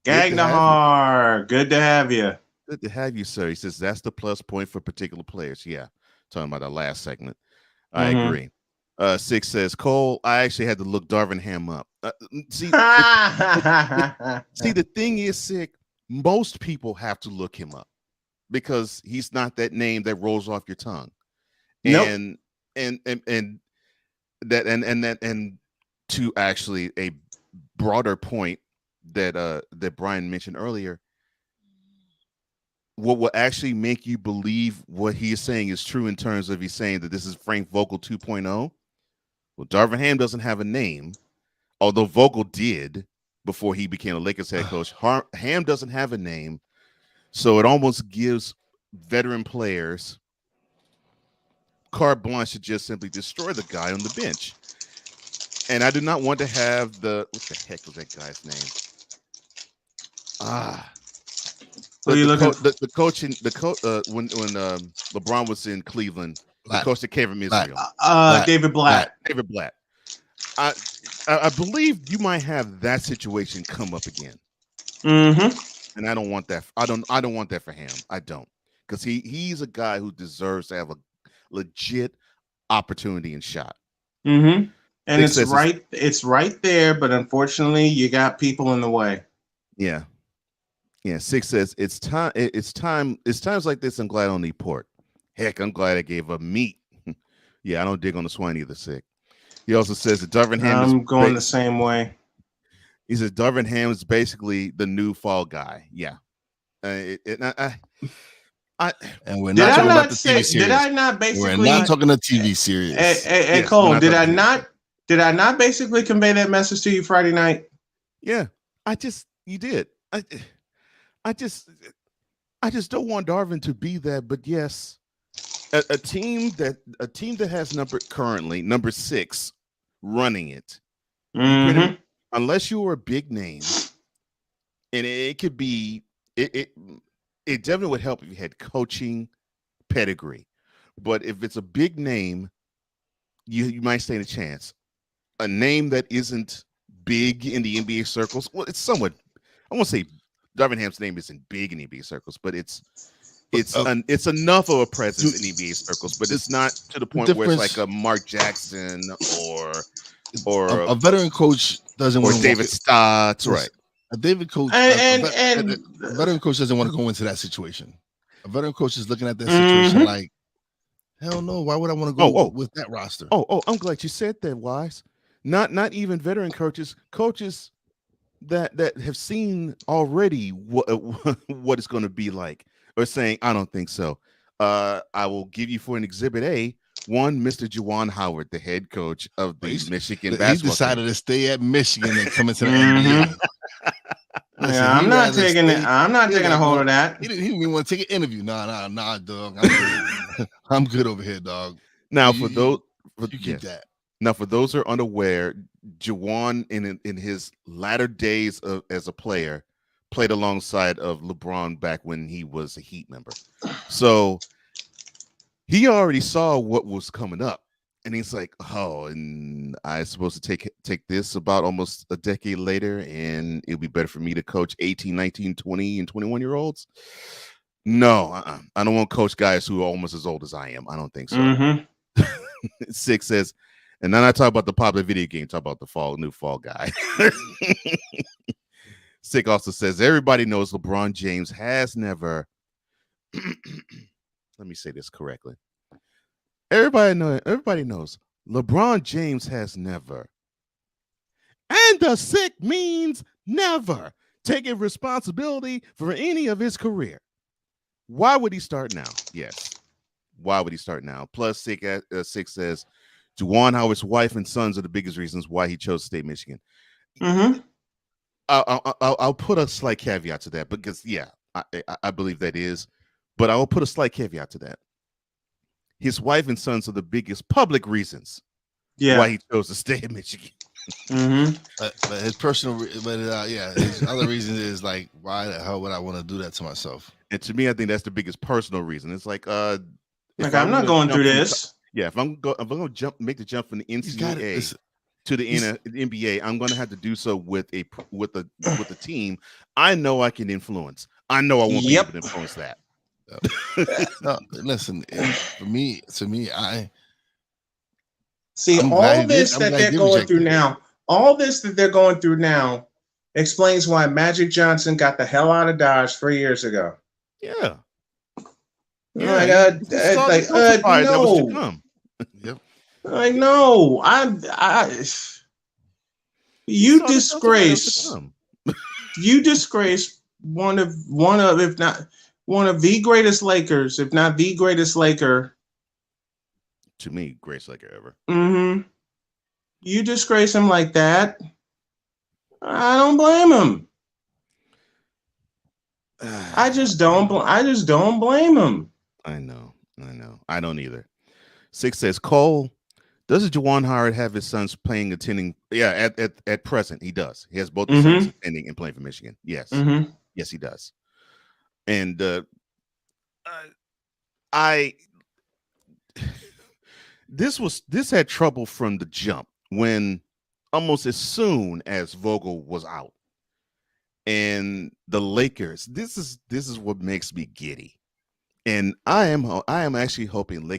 Gangdahar, good to have you. Good to have you, sir. He says that's the plus point for particular players. Yeah, talking about our last segment. I agree. 6 says, "Cole, I actually had to look Darvin Ham up." See, the thing is, Sick, most people have to look him up because he's not that name that rolls off your tongue. And to actually a broader point that Brian mentioned earlier, what will actually make you believe what he is saying is true in terms of he's saying that this is Frank Vogel 2.0. Well, Darvin Ham doesn't have a name, although Vogel did. before he became a Lakers head coach. Ham doesn't have a name, so it almost gives veteran players carte blanche to just simply destroy the guy on the bench. And I do not want to have what the heck was that guy's name? The coach when LeBron was in Cleveland, the coach that came from Israel. David Blatt. David Blatt. I believe you might have that situation come up again. Mm-hmm. And I don't want that. I don't want that for Ham. I don't. Because he's a guy who deserves to have a legit opportunity and shot. Mm-hmm. And it's right there, but unfortunately you got people in the way. Yeah. Yeah. Six says it's times like this I'm glad I don't need pork. Heck, I'm glad I gave up meat. Yeah, I don't dig on the swine either, Sick. He also says that Darvin Ham I'm going the same way. He says Darvin Ham is basically the new fall guy. Yeah. And we're not talking about the TV series. Did I not basically? We're not talking the TV series. Hey, Cole, did I not basically convey that message to you Friday night? Yeah, you did. I just don't want Darvin to be that. But yes, a team that has number 6 running it. Mm-hmm. Unless you are a big name, and it could be it definitely would help if you had coaching pedigree. But if it's a big name, you might stand a chance. A name that isn't big in the NBA circles, well, it's somewhat. I won't say Darvin Ham's name isn't big in NBA circles, but it's enough of a presence in NBA circles. But it's not to the point where it's like a Mark Jackson or a veteran coach doesn't want to David Stotts, right? A veteran coach doesn't want to go into that situation. A veteran coach is looking at that situation like, hell no, why would I want to go with that roster? I'm glad you said that, Wise. Not even veteran coaches that have seen already what it's going to be like, or saying, I don't think so. I will give you for an exhibit A, Mr. Juwan Howard, the head coach of the Michigan basketball team. He decided to stay at Michigan and come into the NBA. Listen, yeah, I'm not taking it. I'm not taking a hold of that. He didn't even want to take an interview. Nah, dog. I'm good over here, dog. Now, for those who are unaware, Juwan in his latter days as a player played alongside of LeBron back when he was a Heat member. So he already saw what was coming up, and he's like, and I'm supposed to take this about almost a decade later, and it'll be better for me to coach 18, 19, 20, and 21-year-olds. No, I don't want to coach guys who are almost as old as I am. I don't think so. Mm-hmm. 6 says, and then I talk about the popular video game, talk about the new fall guy. Sick also says, everybody knows LeBron James has never, let me say this correctly. Everybody knows LeBron James has never, and the Sick means never, taken responsibility for any of his career. Why would he start now? Yes. Why would he start now? Plus, Sick says, Juwan Howard's wife and sons are the biggest reasons why he chose to stay Michigan. Mm-hmm. I'll put a slight caveat to that because, yeah, I believe that is, but I will put a slight caveat to that. His wife and sons are the biggest public reasons why he chose to stay in Michigan. Mm-hmm. But his personal, his other reason is like, why the hell would I want to do that to myself? And to me, I think that's the biggest personal reason. It's like, I'm not going through this. If I'm going to make the jump from the NCAA to the NBA, I'm going to have to do so with a team I know I can influence. I know I won't be able to influence that. No, listen, to me, I see all this that they're going through now. All this that they're going through now explains why Magic Johnson got the hell out of Dodge 3 years ago. Yeah. No. Yep. Like, no, you disgrace one of if not one of the greatest Lakers, if not the greatest Laker. To me, greatest Laker ever. Mm-hmm. You disgrace him like that. I don't blame him. I just don't blame him. I know. I don't either. 6 says, Cole, does Juwan Howard have his sons attending? Yeah, at present, he does. He has both his sons attending and playing for Michigan. Yes. Yes, he does. And this had trouble from the jump when almost as soon as Vogel was out. And the Lakers, this is what makes me giddy. And I am actually hoping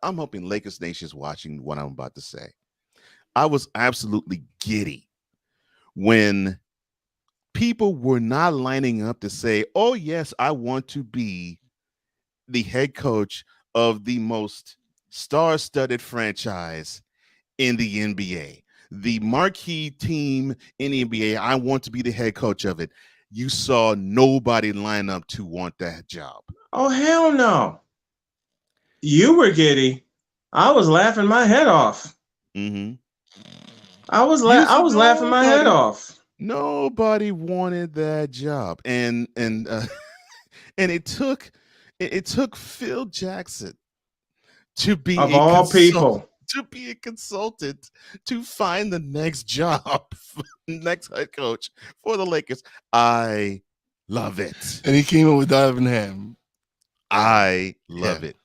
I'm hoping Lakers Nation is watching what I'm about to say. I was absolutely giddy when people were not lining up to say, oh, yes, I want to be the head coach of the most star-studded franchise in the NBA. The marquee team in the NBA, I want to be the head coach of it. You saw nobody line up to want that job. Oh, hell no. You were giddy. I was laughing my head off. Mm-hmm. I was laughing my head off. Nobody wanted that job. And it took Phil Jackson to be of all people. To be a consultant to find the next job, next head coach for the Lakers. I love it. And he came in with Darvin Ham. I love it.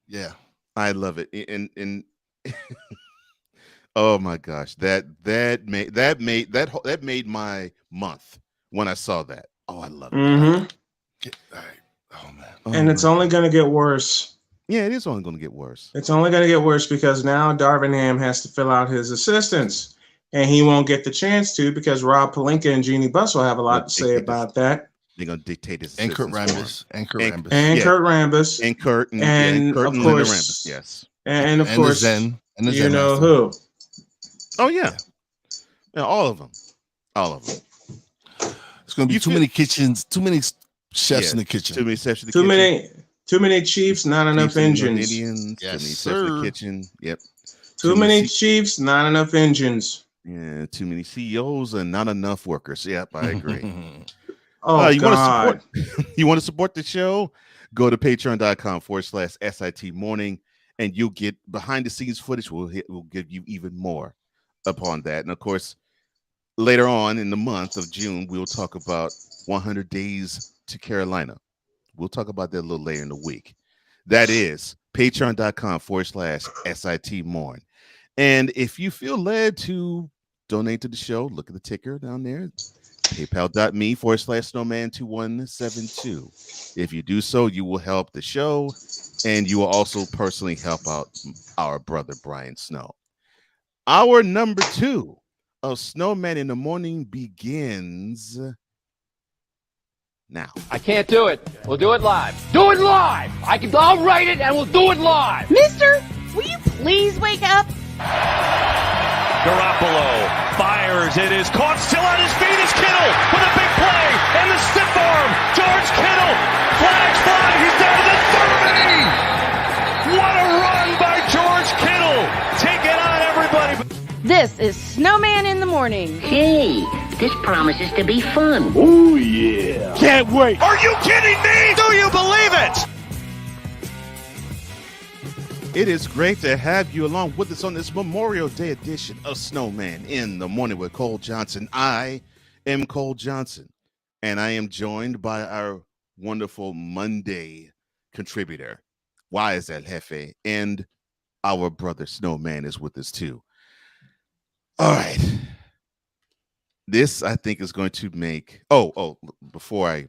Yeah. I love it. And oh my gosh, that made my month when I saw that. Oh, I love it. All right. Oh man. And it's only going to get worse. Yeah, it is only going to get worse. It's only going to get worse because now Darvin Ham has to fill out his assistants, and he won't get the chance to because Rob Pelinka and Jeannie Buss will have a lot to say about that. They're going to dictate his and Kurt assistants Rambis. And Kurt Rambis. And Kurt Rambis. And Kurt. And Kurt of and course, Rambis, yes. And of course, Zen. And the you Zen know master. who. Oh, yeah. Yeah, all of them. All of them. It's going to be too many kitchens, too many chefs in the kitchen. Too many chefs in the kitchen. Too many Chiefs, not enough engines. Yes, sir. The kitchen. Yep. Too many Chiefs, not enough engines. Yeah, too many CEOs and not enough workers. Yep, I agree. You God. You want to support the show? Go to patreon.com/SIT morning and you'll get behind the scenes footage. We'll give you even more upon that. And of course, later on in the month of June, we'll talk about 100 Days to Carolina. We'll talk about that a little later in the week. That is patreon.com/SIT morn. And if you feel led to donate to the show, look at the ticker down there. PayPal.me/Snowman2172. If you do so, you will help the show and you will also personally help out our brother Brian Snow. Our number 2 of Snowman in the Morning begins now. I can't do it. We'll do it live. Do it live! I'll write it and we'll do it live! Mister, will you please wake up? Garoppolo fires. It is caught. Still on his feet is Kittle with a big play and the stiff arm. George Kittle. Flags fly. He's down to the 30. What a run by George Kittle. Take it on, everybody. This is Snowman in the Morning. Hey, this promises to be fun. Oh, yeah. Can't wait. Are you kidding me? Do you believe it? It is great to have you along with us on this Memorial Day edition of Snowman in the Morning with Cole Johnson. I am Cole Johnson, and I am joined by our wonderful Monday contributor, Why Is That Jefe? And our brother Snowman is with us too. All right. This, I think, is going to make... Before I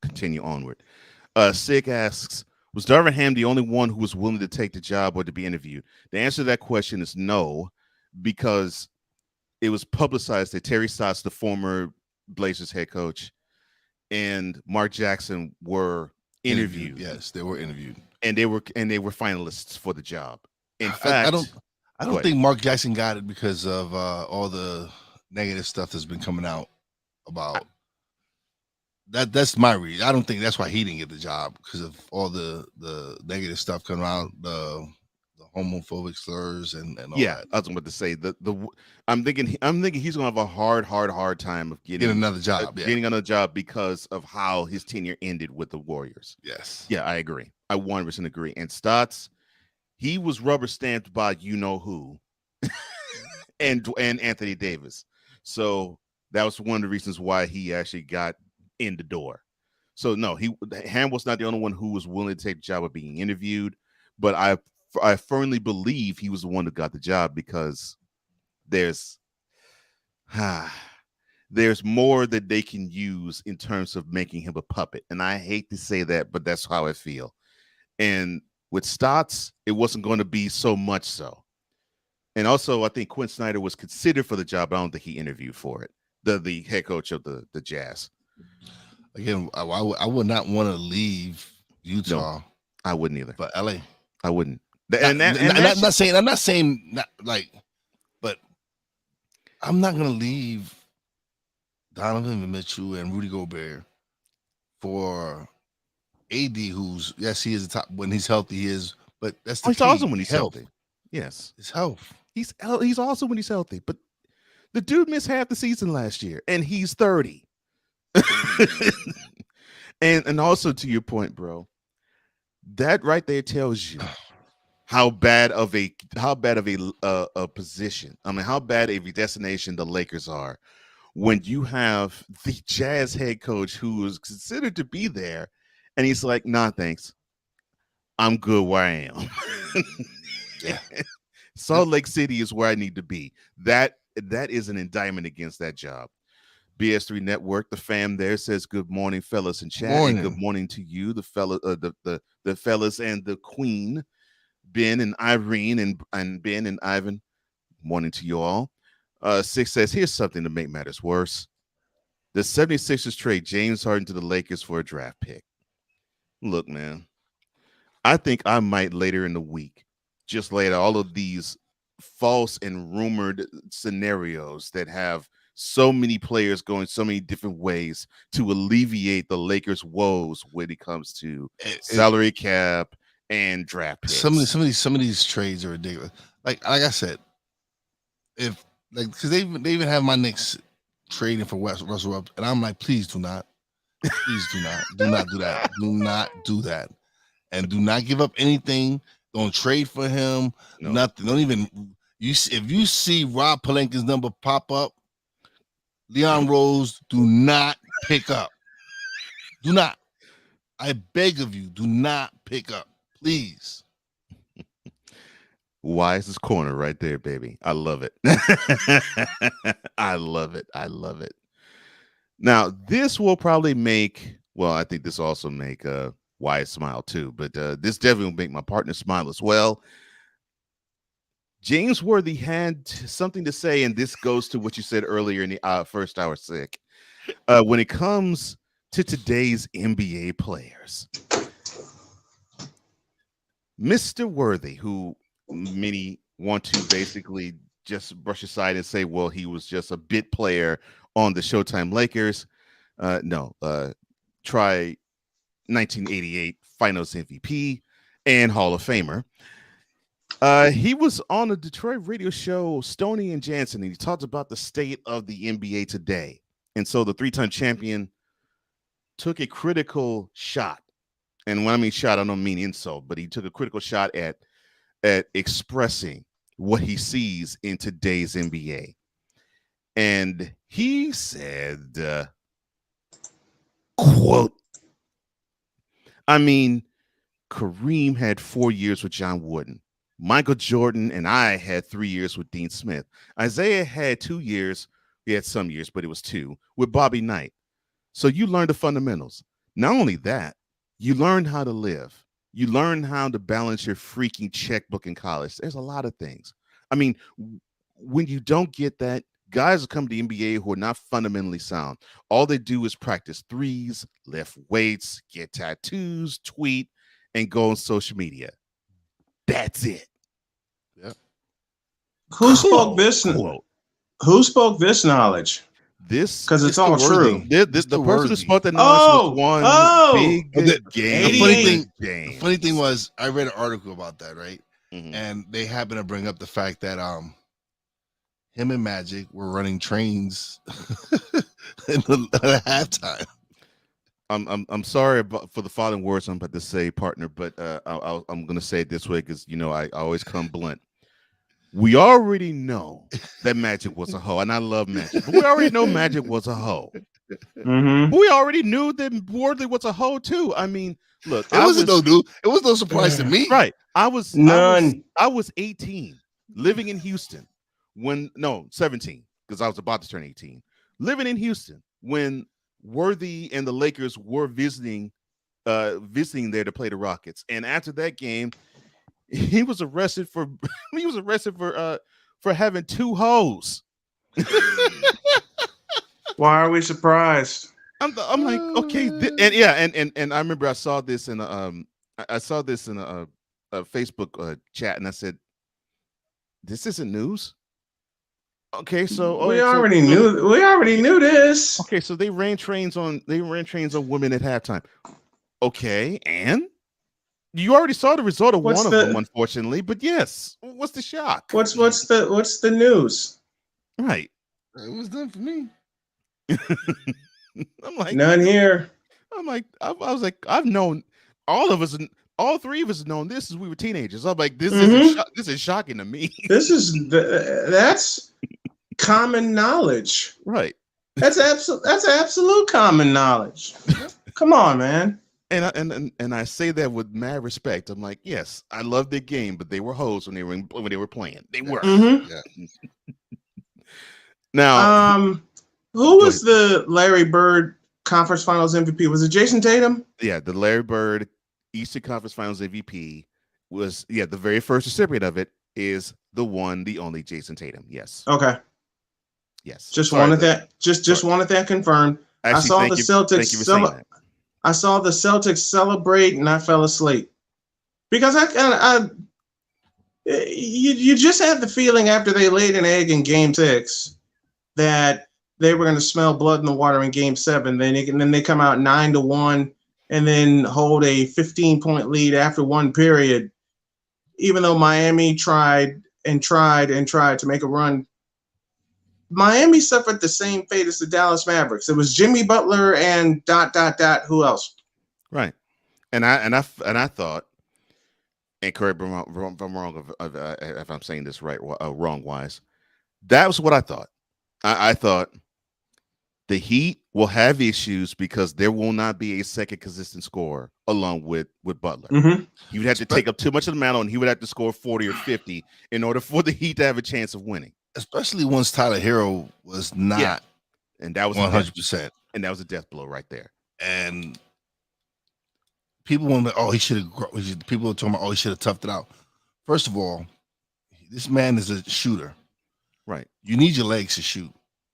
continue onward, Sig asks, was Darvin Ham the only one who was willing to take the job or to be interviewed? The answer to that question is no, because it was publicized that Terry Stotts, the former Blazers head coach, and Mark Jackson were interviewed. Yes, they were interviewed, and they were finalists for the job. In fact, I don't think Mark Jackson got it because of all the negative stuff that's been coming out about. That's my read. I don't think that's why he didn't get the job, because of all the negative stuff coming out, the homophobic slurs and all Yeah, that. I was about to say I'm thinking he's gonna have a hard time of getting another job. Getting another job because of how his tenure ended with the Warriors. Yes. Yeah, I agree. I 100% agree. And Stotts, he was rubber stamped by you know who, and Anthony Davis. So that was one of the reasons why he actually got in the door. So no, Ham was not the only one who was willing to take the job of being interviewed, but I firmly believe he was the one who got the job because there's more that they can use in terms of making him a puppet. And I hate to say that, but that's how I feel. And with Stotts, it wasn't going to be so much so. And also, I think Quinn Snyder was considered for the job. But I don't think he interviewed for it. The head coach of the Jazz. Again, I would not want to leave Utah. No, I wouldn't either. But LA, I wouldn't. I'm not saying but I'm not gonna leave Donovan Mitchell and Rudy Gobert for AD, who's he is the top when he's healthy. He is, but that's the he's awesome when he's healthy. Yes, his health. He's awesome when he's healthy, but the dude missed half the season last year, and he's 30. and also to your point, bro, that right there tells you how bad of a position. I mean, how bad of a destination the Lakers are when you have the Jazz head coach who is considered to be there, and he's like, "Nah, thanks, I'm good where I am." Yeah. Salt Lake City is where I need to be. That is an indictment against that job. BS3 Network, the fam there says, "Good morning, fellas in chat." And good morning to you, the fella, the fellas and the queen, Ben and Irene and Ben and Ivan. Morning to you all. Six says, "Here's something to make matters worse. The 76ers trade James Harden to the Lakers for a draft pick." Look, man, I think I might later in the week just lay out all of these false and rumored scenarios that have so many players going so many different ways to alleviate the Lakers' woes when it comes to salary cap and draft picks. Some of these trades are ridiculous. Like I said, because they even have my Knicks trading for Russell Westbrook, and I'm like, please do not do that, do not do that, and do not give up anything. Don't trade for him. No. Nothing. Don't even if you see Rob Pelinka's number pop up, Leon Rose, do not pick up. Do not. I beg of you, do not pick up, please. Wise's corner right there, baby. I love it. I love it. I love it. Now, this will probably make, well, I think this also make Wise smile too, but this definitely will make my partner smile as well. James Worthy had something to say, and this goes to what you said earlier in the first hour sick. When it comes to today's NBA players, Mr. Worthy, who many want to basically just brush aside and say, well, he was just a bit player on the Showtime Lakers. Try 1988 Finals MVP and Hall of Famer. He was on the Detroit radio show Stoney and Jansen, and he talked about the state of the NBA today. And so the three-time champion took a critical shot. And when I mean shot, I don't mean insult, but he took a critical shot at expressing what he sees in today's NBA. And he said, quote, I mean, Kareem had 4 years with John Wooden. Michael Jordan and I had 3 years with Dean Smith. Isaiah had 2 years. He had some years, but it was 2 with Bobby Knight. So you learned the fundamentals. Not only that, you learn how to live. You learn how to balance your freaking checkbook in college. There's a lot of things. I mean, when you don't get that, guys that come to the NBA who are not fundamentally sound. All they do is practice threes, lift weights, get tattoos, tweet, and go on social media. That's it. Yep. Who spoke this? Who spoke this knowledge? This because it's all true. The person who spoke that knowledge was one big game. The funny thing was, I read an article about that, right? and they happen to bring up the fact that him and Magic were running trains in the halftime. I'm sorry for the following words I'm about to say, partner, but I'm going to say it this way because I always come blunt. We already know that Magic was a hoe, and I love Magic, but we already know Magic was a hoe. Mm-hmm. We already knew that Wardley was a hoe too. I mean, look, it was no surprise to me. Right. I was 18, living in Houston 17, because I was about to turn 18, living in Houston when Worthy and the Lakers were visiting there to play the Rockets, and after that game, he was arrested for having two hoes. Why are we surprised? I'm like, okay, and I remember I saw this in a Facebook chat, and I said, "This isn't news." Okay, so we already knew this. Okay, so they ran trains on women at halftime. Okay, and you already saw the result of one of them, unfortunately. But yes, what's the shock? What's the news? Right, it was done for me. I'm like, none here. I'm like, I was like, I've known all three of us have known this since we were teenagers. I'm like, this is shocking to me. That's common knowledge, right? That's absolute common knowledge. Come on, man. And I say that with mad respect. I'm like, yes, I love their game, but they were hoes when they were playing. They were. Mm-hmm. Yeah. Now, who was the Larry Bird Conference Finals MVP? Was it Jason Tatum? Yeah, the Larry Bird Eastern Conference Finals MVP was the very first recipient of it is the one, the only Jason Tatum. Yes. Okay. Yes. Just wanted that confirmed. Actually, I saw the Celtics. I saw the Celtics celebrate, and I fell asleep because you just had the feeling after they laid an egg in Game 6 that they were going to smell blood in the water in Game 7. Then they come out 9-1 and then hold a 15-point lead after one period. Even though Miami tried to make a run, Miami suffered the same fate as the Dallas Mavericks. It was Jimmy Butler and ... Who else? Right, and I thought, and correct me if I'm wrong if I'm saying this right, wrong wise. That was what I thought. I thought the Heat will have issues because there will not be a second consistent scorer along with Butler. Mm-hmm. He would have to take up too much of the mantle, and he would have to score 40 or 50 in order for the Heat to have a chance of winning. Especially once Tyler Hero was not, and that was 100%, and that was a death blow right there. And people want to, he should have. People are talking about, he should have toughed it out. First of all, this man is a shooter. Right. You need your legs to shoot.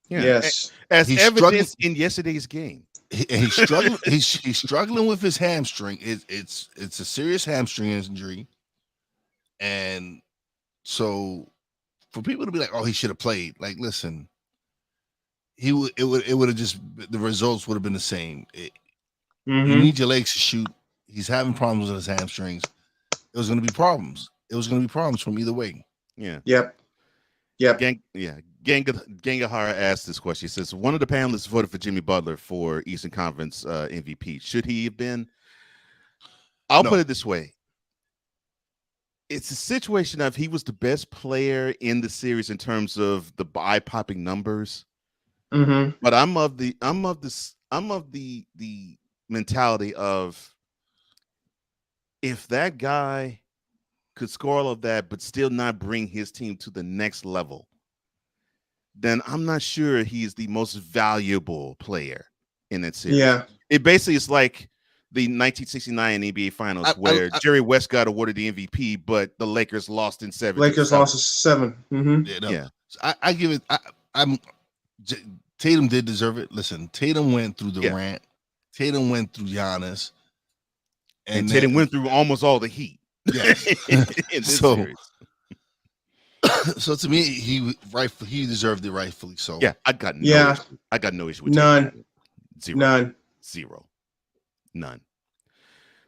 Yeah. Yes. As evidenced in yesterday's game. He's struggling. he's struggling with his hamstring. It's a serious hamstring injury, and so for people to be like, he should have played. Like, listen, it would have just, the results would have been the same. You need your legs to shoot. He's having problems with his hamstrings. It was going to be problems. It was going to be problems from either way. Yeah. Yep. Gangahara asked this question. He says, one of the panelists voted for Jimmy Butler for Eastern Conference MVP. Should he have been? I'll put it this way. It's a situation of he was the best player in the series in terms of the eye-popping numbers. Mm-hmm. But I'm of the mentality of, if that guy could score all of that but still not bring his team to the next level, then I'm not sure he is the most valuable player in that series. Yeah. It basically is like the 1969 NBA Finals where Jerry West got awarded the MVP, but the Lakers lost in 7. Lakers lost in 7. Mm-hmm. Yeah. So I give it. Tatum did deserve it. Listen, Tatum went through the rant. Tatum went through Giannis, and Tatum went through almost all the Heat. Yes. in this series. So to me, he deserved it, rightfully so. Yeah, I got no issue with none. Tatum. Zero. None. Zero. None.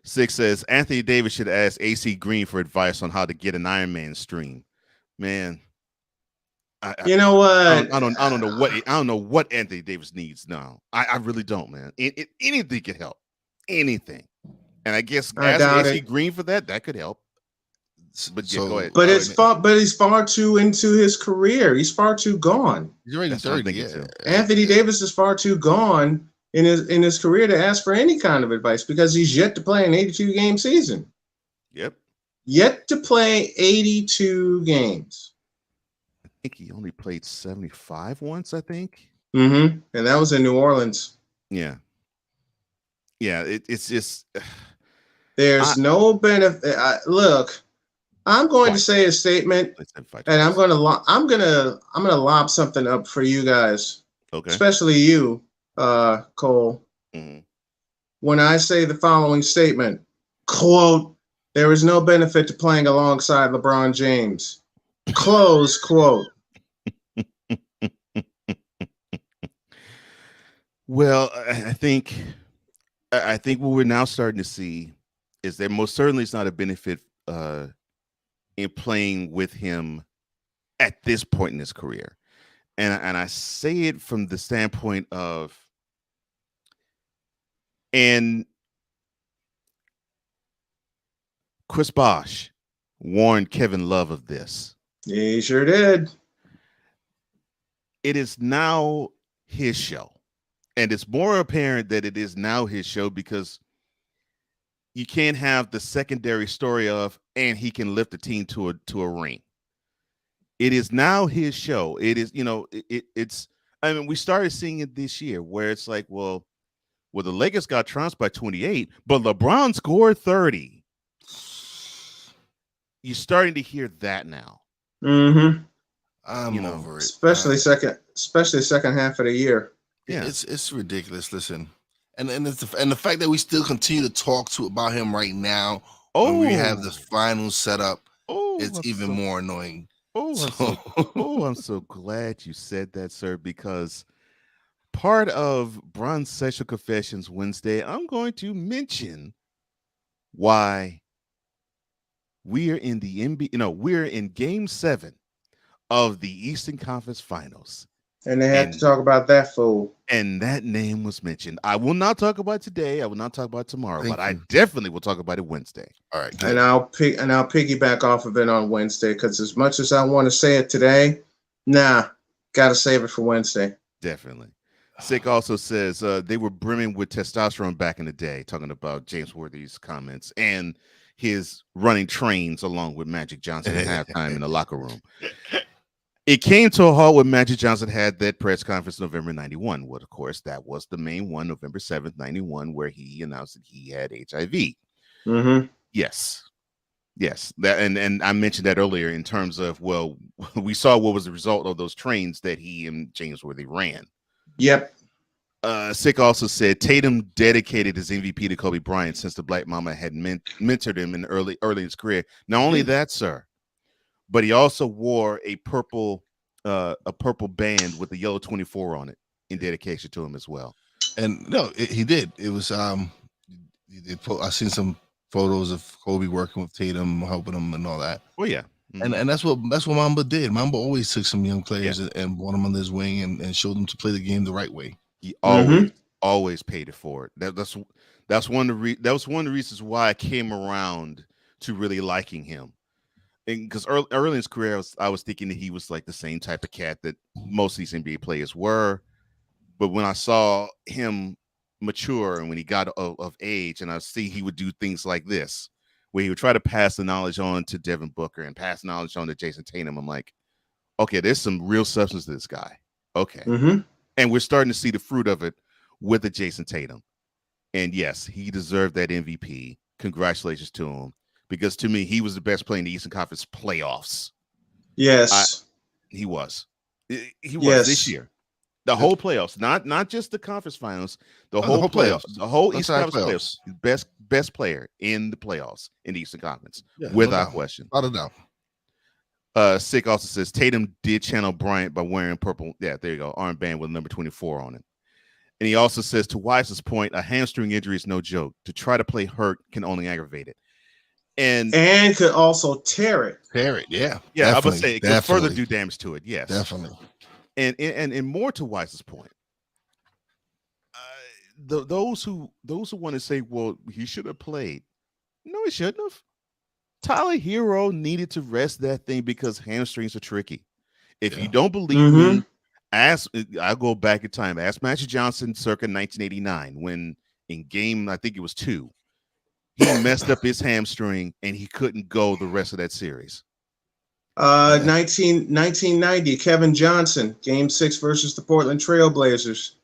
6 says Anthony Davis should ask AC Green for advice on how to get an Iron Man stream. Man, you know what? I don't know what Anthony Davis needs now. I really don't, man. Anything could help. Anything. And I guess asking AC Green for that could help. But yeah, go ahead. But he's far too into his career. He's far too gone. He's already 30. Yeah. Anthony Davis is far too gone in his career to ask for any kind of advice because he's yet to play an 82-game season. Yep. Yet to play 82 games. I think he only played 75 once, I think. Mm-hmm. And that was in New Orleans. Yeah. Yeah, it's just there's no benefit. Look, I'm going to say a statement, and I'm gonna lob something up for you guys, especially you, Cole. Mm-hmm. When I say the following statement, quote, there is no benefit to playing alongside LeBron James, close quote. Well, I think what we're now starting to see is that most certainly it's not a benefit in playing with him at this point in his career. And I say it from the standpoint of, and Chris Bosh warned Kevin Love of this. Yeah, he sure did. It is now his show. And it's more apparent that it is now his show because you can't have the secondary story of, and he can lift the team to a ring. It is now his show. It is, it's, I mean, we started seeing it this year where it's like, well, the Lakers got trounced by 28, but LeBron scored 30. You're starting to hear that now. Mm-hmm. I'm over it. Especially second half of the year. Yeah, it's ridiculous. Listen, and the fact that we still continue to talk about him right now. When we have the final setup. It's even more annoying. I'm so glad you said that, sir, because part of Bron's Sexual Confessions Wednesday, I'm going to mention why we are in the NBA. We're in Game 7 of the Eastern Conference Finals. And they had to talk about that fool. And that name was mentioned. I will not talk about it today. I will not talk about it tomorrow, but I definitely will talk about it Wednesday. All right. And I'll piggyback off of it on Wednesday because as much as I want to say it today, gotta save it for Wednesday. Definitely. Sick also says they were brimming with testosterone back in the day, talking about James Worthy's comments and his running trains along with Magic Johnson at halftime in the locker room. It came to a halt when Magic Johnson had that press conference November 91. Well, of course, that was the main one, November 7th, 91, where he announced that he had HIV. Mm-hmm. Yes. That and I mentioned that earlier in terms of, well, we saw what was the result of those trains that he and James Worthy ran. Yep. Sick also said Tatum dedicated his MVP to Kobe Bryant since the Black Mama had mentored him in early in his career. Not only that, sir, but he also wore a purple band with the yellow 24 on it in dedication to him as well. And no, he did. It was I seen some photos of Kobe working with Tatum, helping him, and all that. Oh yeah, and that's what Mamba did. Mamba always took some young players and brought them under his wing and showed them to play the game the right way. He always paid it forward. That's one of the reasons why I came around to really liking him. Because early in his career, I was thinking that he was like the same type of cat that most of these NBA players were. But when I saw him mature and when he got of age, and I see he would do things like this, where he would try to pass the knowledge on to Devin Booker and pass knowledge on to Jason Tatum, I'm like, okay, there's some real substance to this guy. Okay. Mm-hmm. And we're starting to see the fruit of it with the Jason Tatum. And yes, he deserved that MVP. Congratulations to him. Because to me, he was the best player in the Eastern Conference playoffs. Yes. He was. He was this year. The whole playoffs, not just the conference finals, the whole playoffs. The whole Eastern Conference playoffs. Best player in the playoffs in the Eastern Conference, without question. Without a doubt. Sick also says Tatum did channel Bryant by wearing purple. Yeah, there you go. Armband with number 24 on it. And he also says, to Wise's point, a hamstring injury is no joke. To try to play hurt can only aggravate it. And could also tear it. Yeah. I would say it could further do damage to it. Yes. Definitely. And more to Wise's point, those who want to say, well, he should have played. No, he shouldn't have. Tyler Hero needed to rest that thing because hamstrings are tricky. If you don't believe me, I'll go back in time. Ask Magic Johnson circa 1989 when in game, I think it was 2, he messed up his hamstring and he couldn't go the rest of that series. 1990, Kevin Johnson, Game 6 versus the Portland Trail Blazers.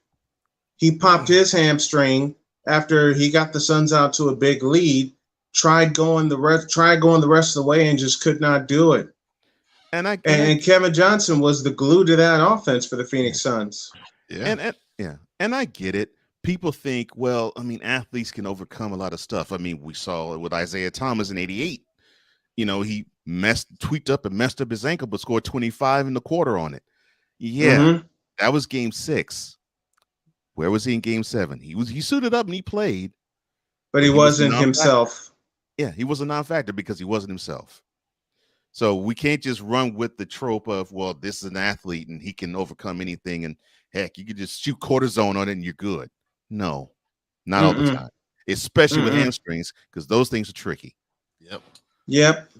He popped his hamstring after he got the Suns out to a big lead. Tried going the rest of the way and just could not do it. And Kevin Johnson was the glue to that offense for the Phoenix Suns. Yeah. And I get it. People think, well, I mean, athletes can overcome a lot of stuff. I mean, we saw it with Isaiah Thomas in 88. You know, he tweaked up and messed up his ankle, but scored 25 in the quarter on it. Yeah, that was game 6. Where was he in game 7? He suited up and he played. But he wasn't himself. Yeah, he was a non-factor because he wasn't himself. So we can't just run with the trope of, well, this is an athlete and he can overcome anything. And heck, you could just shoot cortisone on it and you're good. No, not all the time, especially with hamstrings, because those things are tricky. Yep.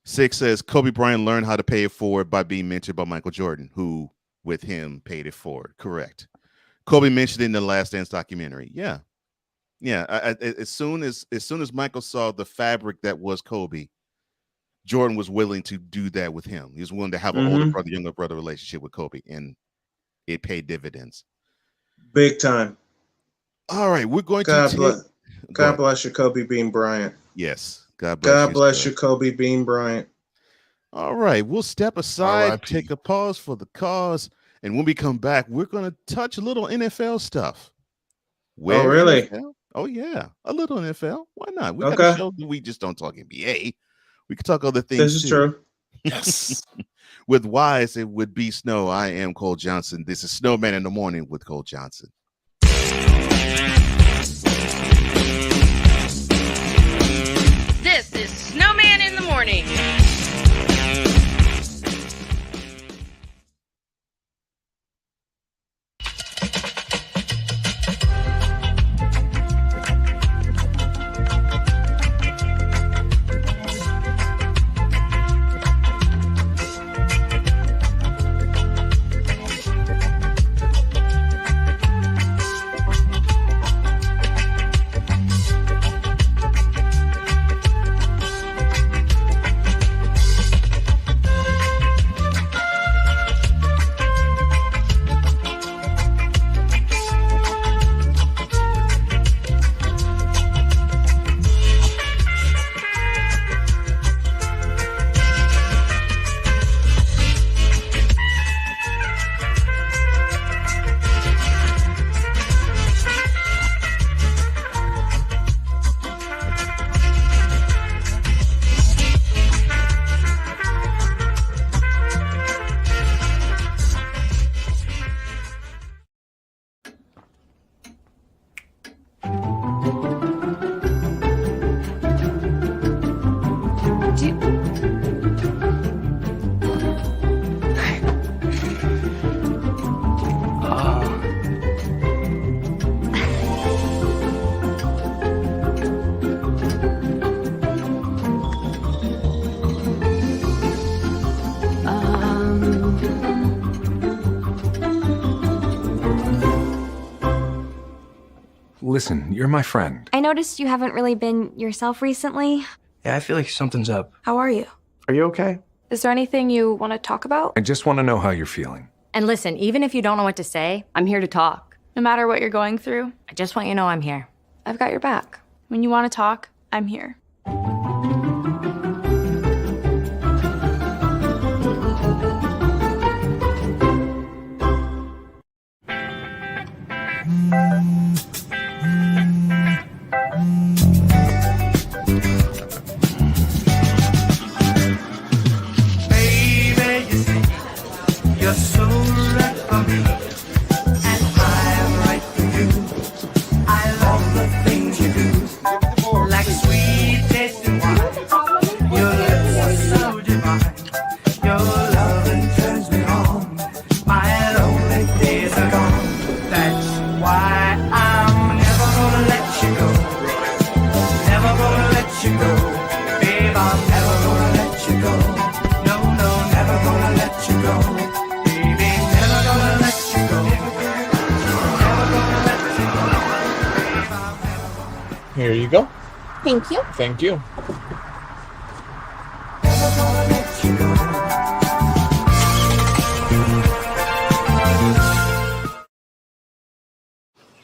6 says Kobe Bryant learned how to pay it forward by being mentored by Michael Jordan, who with him paid it forward. Correct. Kobe mentioned it in the Last Dance documentary. Yeah. As soon as Michael saw the fabric that was Kobe, Jordan was willing to do that with him. He was willing to have an older brother, younger brother relationship with Kobe, and it paid dividends. Big time. All right, we're going God bless you, Kobe Bean Bryant. Yes. God bless you, Kobe Bean Bryant. All right, we'll step aside, take a pause for the cause, and when we come back, we're going to touch a little NFL stuff. Oh, really? NFL? Oh, yeah, a little NFL. Why not? We got a show that we just don't talk NBA. We can talk other things. This is true. Yes. With Wise, it would be Snow. I am Cole Johnson. This is Snowman in the Morning with Cole Johnson. This is Snowman in the Morning. Listen, you're my friend. I noticed you haven't really been yourself recently. Yeah, I feel like something's up. How are you? Are you okay? Is there anything you want to talk about? I just want to know how you're feeling. And listen, even if you don't know what to say, I'm here to talk. No matter what you're going through, I just want you to know I'm here. I've got your back. When you want to talk, I'm here. Baby, you see, you're so right for me, and I'm right for you. you go. Thank you. Thank you.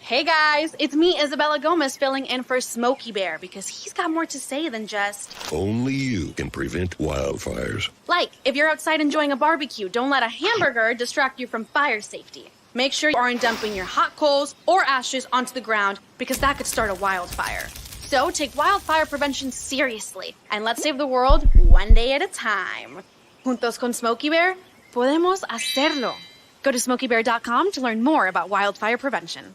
Hey guys, it's me, Isabella Gomez, filling in for Smokey Bear because he's got more to say than just... Only you can prevent wildfires. Like, if you're outside enjoying a barbecue, don't let a hamburger distract you from fire safety. Make sure you aren't dumping your hot coals or ashes onto the ground because that could start a wildfire. So take wildfire prevention seriously and let's save the world one day at a time. Juntos con Smokey Bear, podemos hacerlo. Go to smokeybear.com to learn more about wildfire prevention.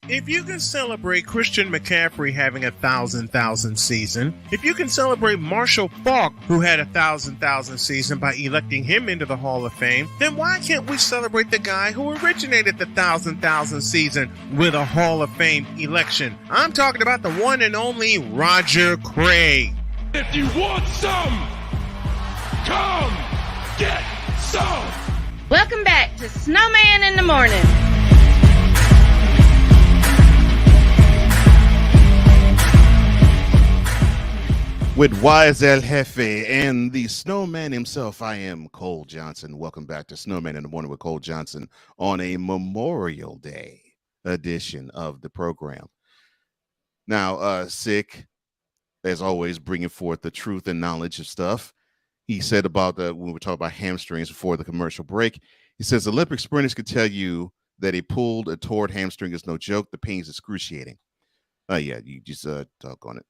If you can celebrate Christian McCaffrey having a 1,000 season, if you can celebrate Marshall Faulk, who had a 1,000 season by electing him into the Hall of Fame, then why can't we celebrate the guy who originated the 1,000 season with a Hall of Fame election? I'm talking about the one and only Roger Craig. If you want some, come get some. Welcome back to Snowman in the Morning. With Wise El Jefe and the Snowman himself, I am Cole Johnson. Welcome back to Snowman in the Morning with Cole Johnson on a Memorial Day edition of the program. Now, Sick, as always, bringing forth the truth and knowledge of stuff. He said about when we were talking about hamstrings before the commercial break, he says Olympic sprinters could tell you that a pulled or torn hamstring is no joke. The pain is excruciating. Yeah, you just talk on it.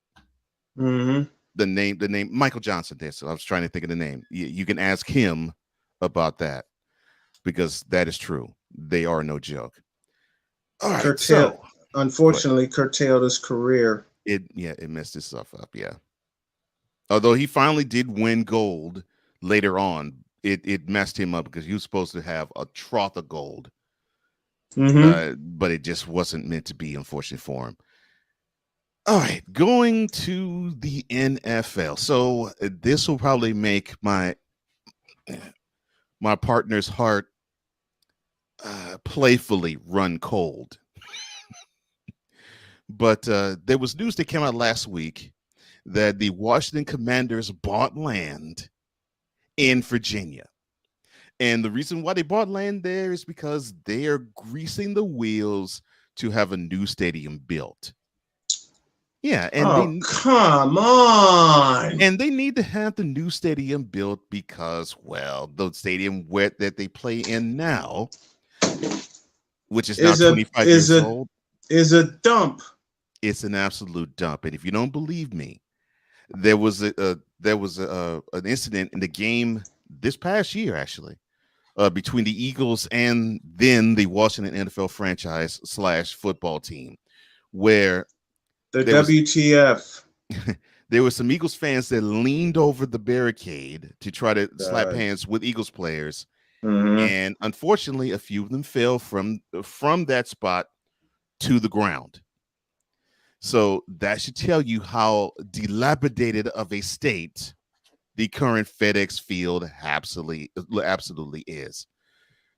Mm-hmm. The name Michael Johnson did. So I was trying to think of the name. You can ask him about that because that is true. They are no joke. All right, unfortunately curtailed his career. It messed his stuff up. Yeah. Although he finally did win gold later on, it messed him up because he was supposed to have a trough of gold, but it just wasn't meant to be, unfortunately for him. All right, going to the NFL. So this will probably make my partner's heart playfully run cold. But there was news that came out last week that the Washington Commanders bought land in Virginia. And the reason why they bought land there is because they are greasing the wheels to have a new stadium built. Yeah, and come on. And they need to have the new stadium built because, well, the stadium that they play in now, which is now 25 years old, is a dump. It's an absolute dump. And if you don't believe me, there was an incident in the game this past year, actually, between the Eagles and then the Washington NFL franchise / football team, where WTF. There were some Eagles fans that leaned over the barricade to try to slap hands with Eagles players. And unfortunately, a few of them fell from that spot to the ground. So that should tell you how dilapidated of a state the current FedEx Field absolutely is.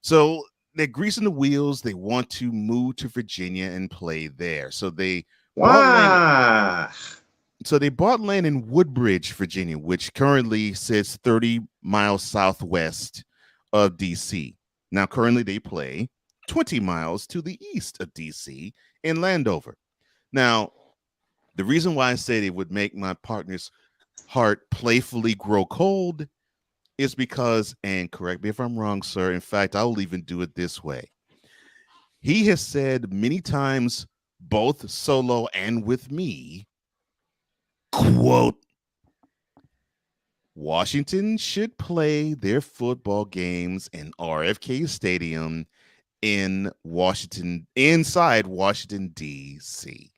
So they're greasing the wheels. They want to move to Virginia and play there. So they bought land in Woodbridge, Virginia, which currently sits 30 miles southwest of D.C. Now, currently they play 20 miles to the east of D.C. in Landover. Now, the reason why I said it would make my partner's heart playfully grow cold is because, and correct me if I'm wrong, sir, in fact, I'll even do it this way. He has said many times, both solo and with me, quote, Washington should play their football games in RFK Stadium in Washington, inside Washington, D.C.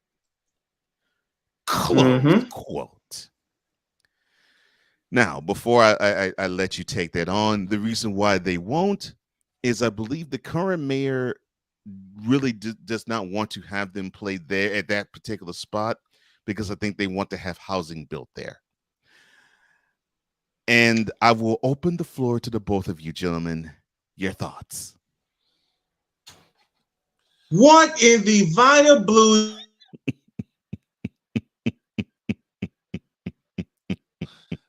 Close quote. Now, before I let you take that on, the reason why they won't is I believe the current mayor really does not want to have them play there at that particular spot because I think they want to have housing built there. And I will open the floor to the both of you, gentlemen. Your thoughts. What in the Vita Blue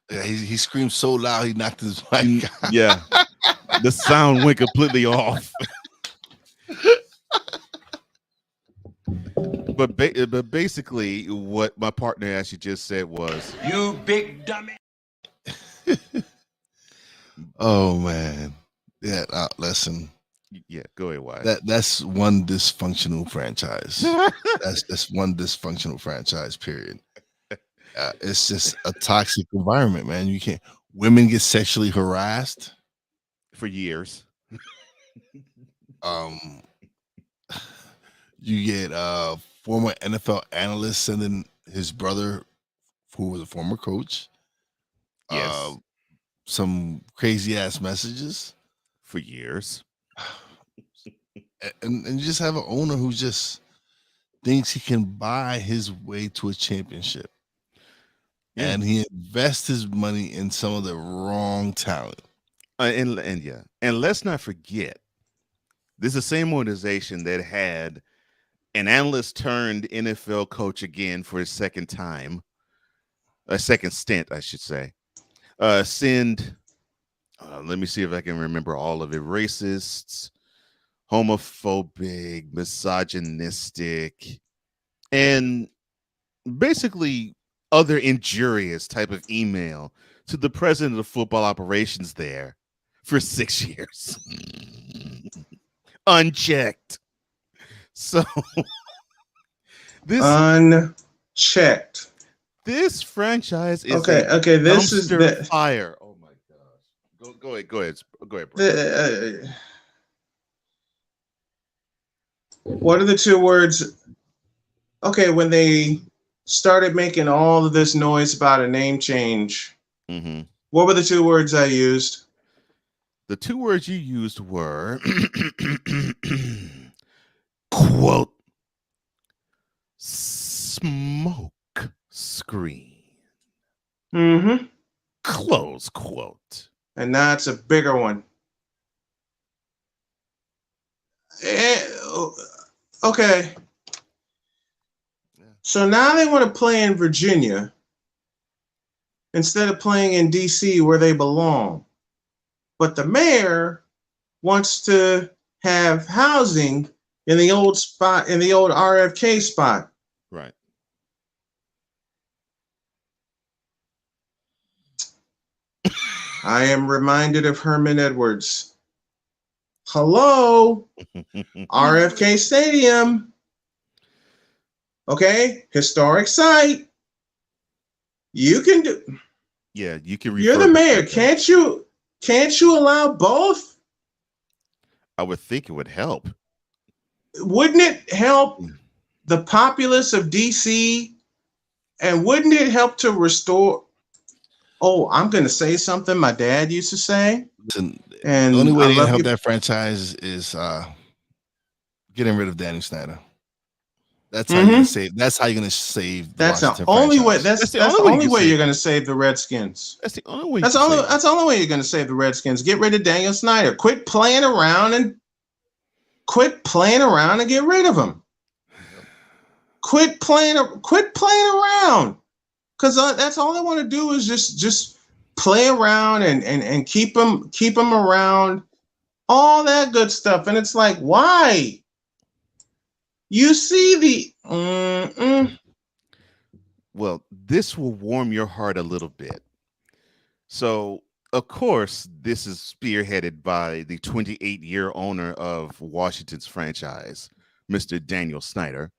Yeah, he screamed so loud he knocked his mic. Yeah, the sound went completely off. But basically, what my partner actually just said was, You big dummy. Oh man, yeah. Listen, yeah, go ahead, why? That's one dysfunctional franchise. that's one dysfunctional franchise. Period. It's just a toxic environment, man. You can't. Women get sexually harassed for years. You get former NFL analyst sending his brother, who was a former coach, some crazy ass messages for years. And you just have an owner who just thinks he can buy his way to a championship. Yeah. And he invests his money in some of the wrong talent. And let's not forget, this is the same organization that had an analyst turned NFL coach again for his second stint, I should say. Let me see if I can remember all of it. Racists, homophobic, misogynistic, and basically other injurious type of email to the president of football operations there for 6 years. Unchecked. So this unchecked. This franchise is okay. This is the fire. Oh my gosh! Go ahead, bro. What are the two words? Okay, when they started making all of this noise about a name change, what were the two words I used? The two words you used were quote smoke screen. Close quote. And now it's a bigger one. Okay. So now they want to play in Virginia instead of playing in DC where they belong. But the mayor wants to have housing in the old spot, in the old RFK spot. Right. I am reminded of Herman Edwards. Hello, RFK Stadium. Okay, historic site. You can do. Yeah, you can. You're the mayor. Can't you allow both? I would think it would help. Wouldn't it help the populace of DC? And wouldn't it help to restore? Oh, I'm going to say something my dad used to say. Listen, and the only way to help that franchise is getting rid of Danny Snyder. That's how you're gonna save. That's how you're gonna save. That's the only way. That's the only way you're gonna save the Redskins. That's the only way. That's the only way you're gonna save the Redskins. Get rid of Daniel Snyder. Quit playing around and get rid of him. Quit playing around. Because that's all they want to do is just play around and keep them around, all that good stuff. And it's like, why? You see the Well, this will warm your heart a little bit. So, of course, this is spearheaded by the 28-year owner of Washington's franchise, Mr. Daniel Snyder.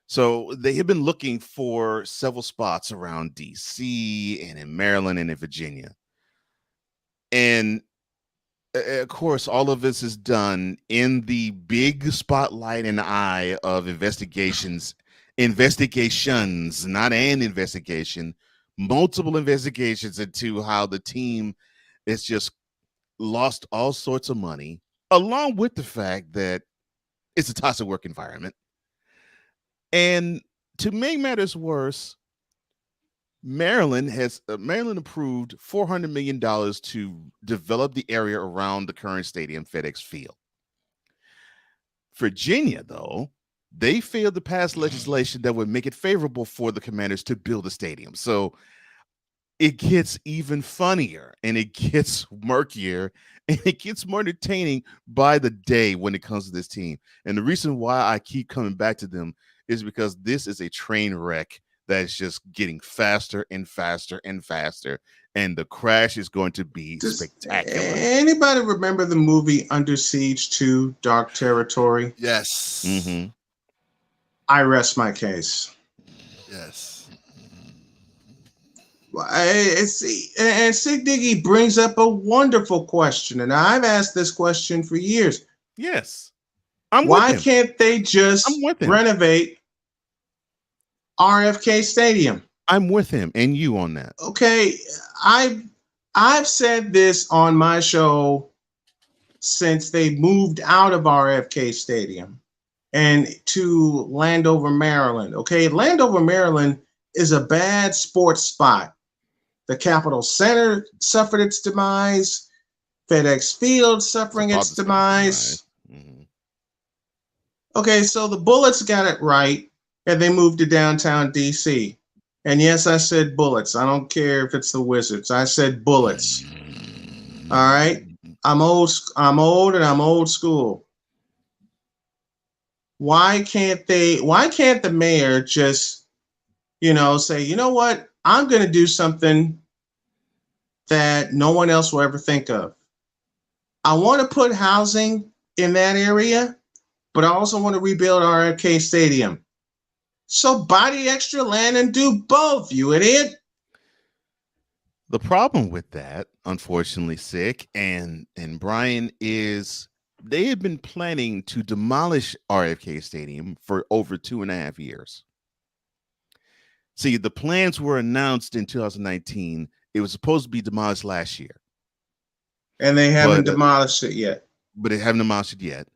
So they have been looking for several spots around DC and in Maryland and in Virginia. And of course, all of this is done in the big spotlight and eye of investigations, not an investigation, multiple investigations into how the team has just lost all sorts of money, along with the fact that it's a toxic work environment. And to make matters worse, Maryland approved $400 million to develop the area around the current stadium, FedEx Field. Virginia, though, they failed to pass legislation that would make it favorable for the Commanders to build a stadium. So it gets even funnier and it gets murkier and it gets more entertaining by the day when it comes to this team. And the reason why I keep coming back to them is because this is a train wreck that's just getting faster and faster and faster. And the crash is going to be spectacular. Anybody remember the movie Under Siege 2, Dark Territory? Yes. Mm-hmm. I rest my case. Yes. And Sig Diggy brings up a wonderful question, and I've asked this question for years. Yes. Why can't they just renovate RFK Stadium? I'm with him and you on that. Okay, I've said this on my show since they moved out of RFK Stadium and to Landover, Maryland. Okay, Landover, Maryland is a bad sports spot. The Capitol Center suffered its demise. FedEx Field suffering its demise. Mm-hmm. Okay, so the Bullets got it right, and they moved to downtown DC. And yes, I said Bullets. I don't care if it's the Wizards. I said Bullets. All right, I'm old, and I'm old school. Why can't the mayor just, say, you know what? I'm going to do something that no one else will ever think of. I want to put housing in that area, but I also want to rebuild RFK Stadium. So buy the extra land and do both, you idiot. The problem with that, unfortunately, Sick and Brian, is they have been planning to demolish RFK Stadium for over 2.5 years. See, the plans were announced in 2019. It was supposed to be demolished last year. And they haven't demolished it yet. But they haven't demolished it yet.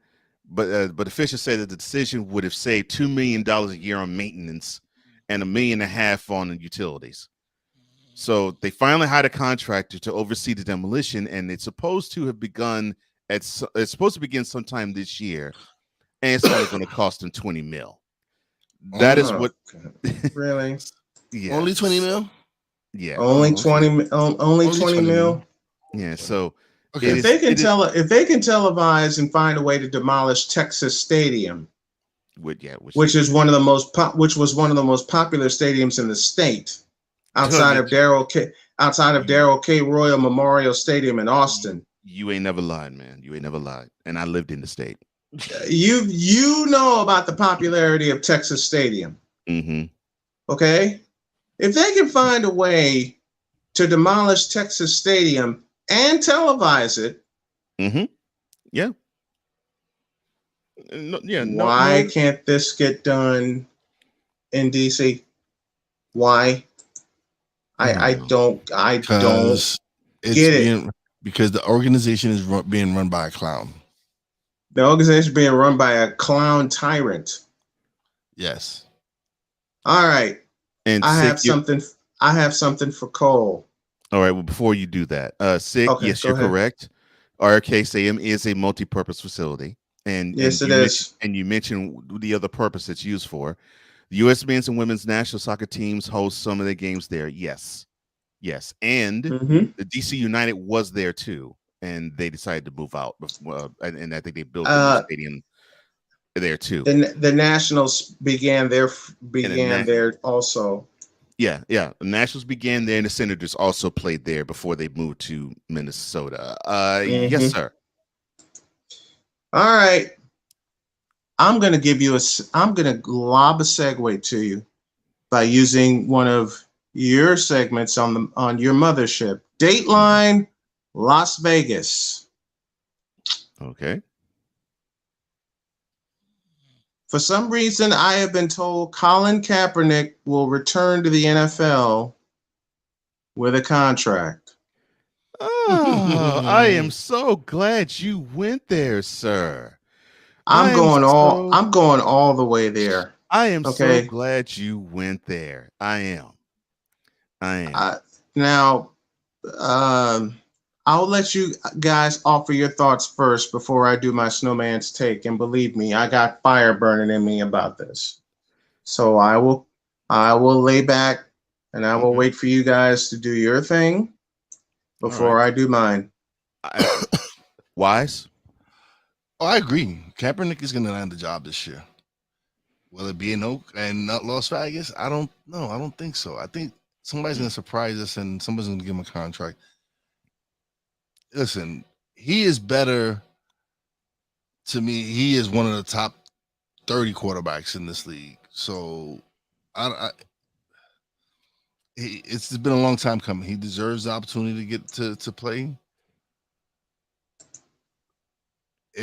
But officials say that the decision would have saved $2 million a year on maintenance and $1.5 million on utilities. So they finally hired a contractor to oversee the demolition, and it's supposed to have begun it's supposed to begin sometime this year, and it's only going to cost them $20 million. That is what really? Yeah. Only 20 mil? Yeah. Only 20 mil. Yeah, so if they can televise and find a way to demolish Texas Stadium, which was one of the most popular stadiums in the state, outside of Darrell K. Royal Memorial Stadium in Austin. You ain't never lied, man. You ain't never lied. And I lived in the state. You know about the popularity of Texas Stadium. Mm-hmm. Okay? If they can find a way to demolish Texas Stadium and televise it. Mm-hmm. Yeah. Why can't this get done in DC? Why? I don't get it. Because the organization is being run by a clown. The organization is being run by a clown tyrant. Yes. All right. And I have something for Cole. All right. Well, before you do that, Sig, okay, yes, you're correct. RFK Stadium is a multi-purpose facility, and yes, it is. And you mentioned the other purpose it's used for. The U.S. men's and women's national soccer teams host some of their games there. Yes, and the DC United was there too, and they decided to move out. And I think they built a stadium there too. The Nationals began there also. Yeah. The Nationals began there, and the Senators also played there before they moved to Minnesota. Yes, sir. All right. I'm gonna lob a segue to you by using one of your segments on your mothership, Dateline Las Vegas. Okay. For some reason, I have been told Colin Kaepernick will return to the NFL with a contract. Oh, I am so glad you went there, sir. I'm going all the way there. I am so glad you went there. I am. Now, I'll let you guys offer your thoughts first before I do my snowman's take. And believe me, I got fire burning in me about this. So I will lay back and I will wait for you guys to do your thing before I do mine. Wise? Oh, I agree. Kaepernick is going to land the job this year. Will it be in Oak and not Las Vegas? I don't know. I don't think so. I think somebody's going to surprise us and somebody's going to give him a contract. Listen, he is better. To me, he is one of the top 30 quarterbacks in this league. So it's been a long time coming. He deserves the opportunity to get to play.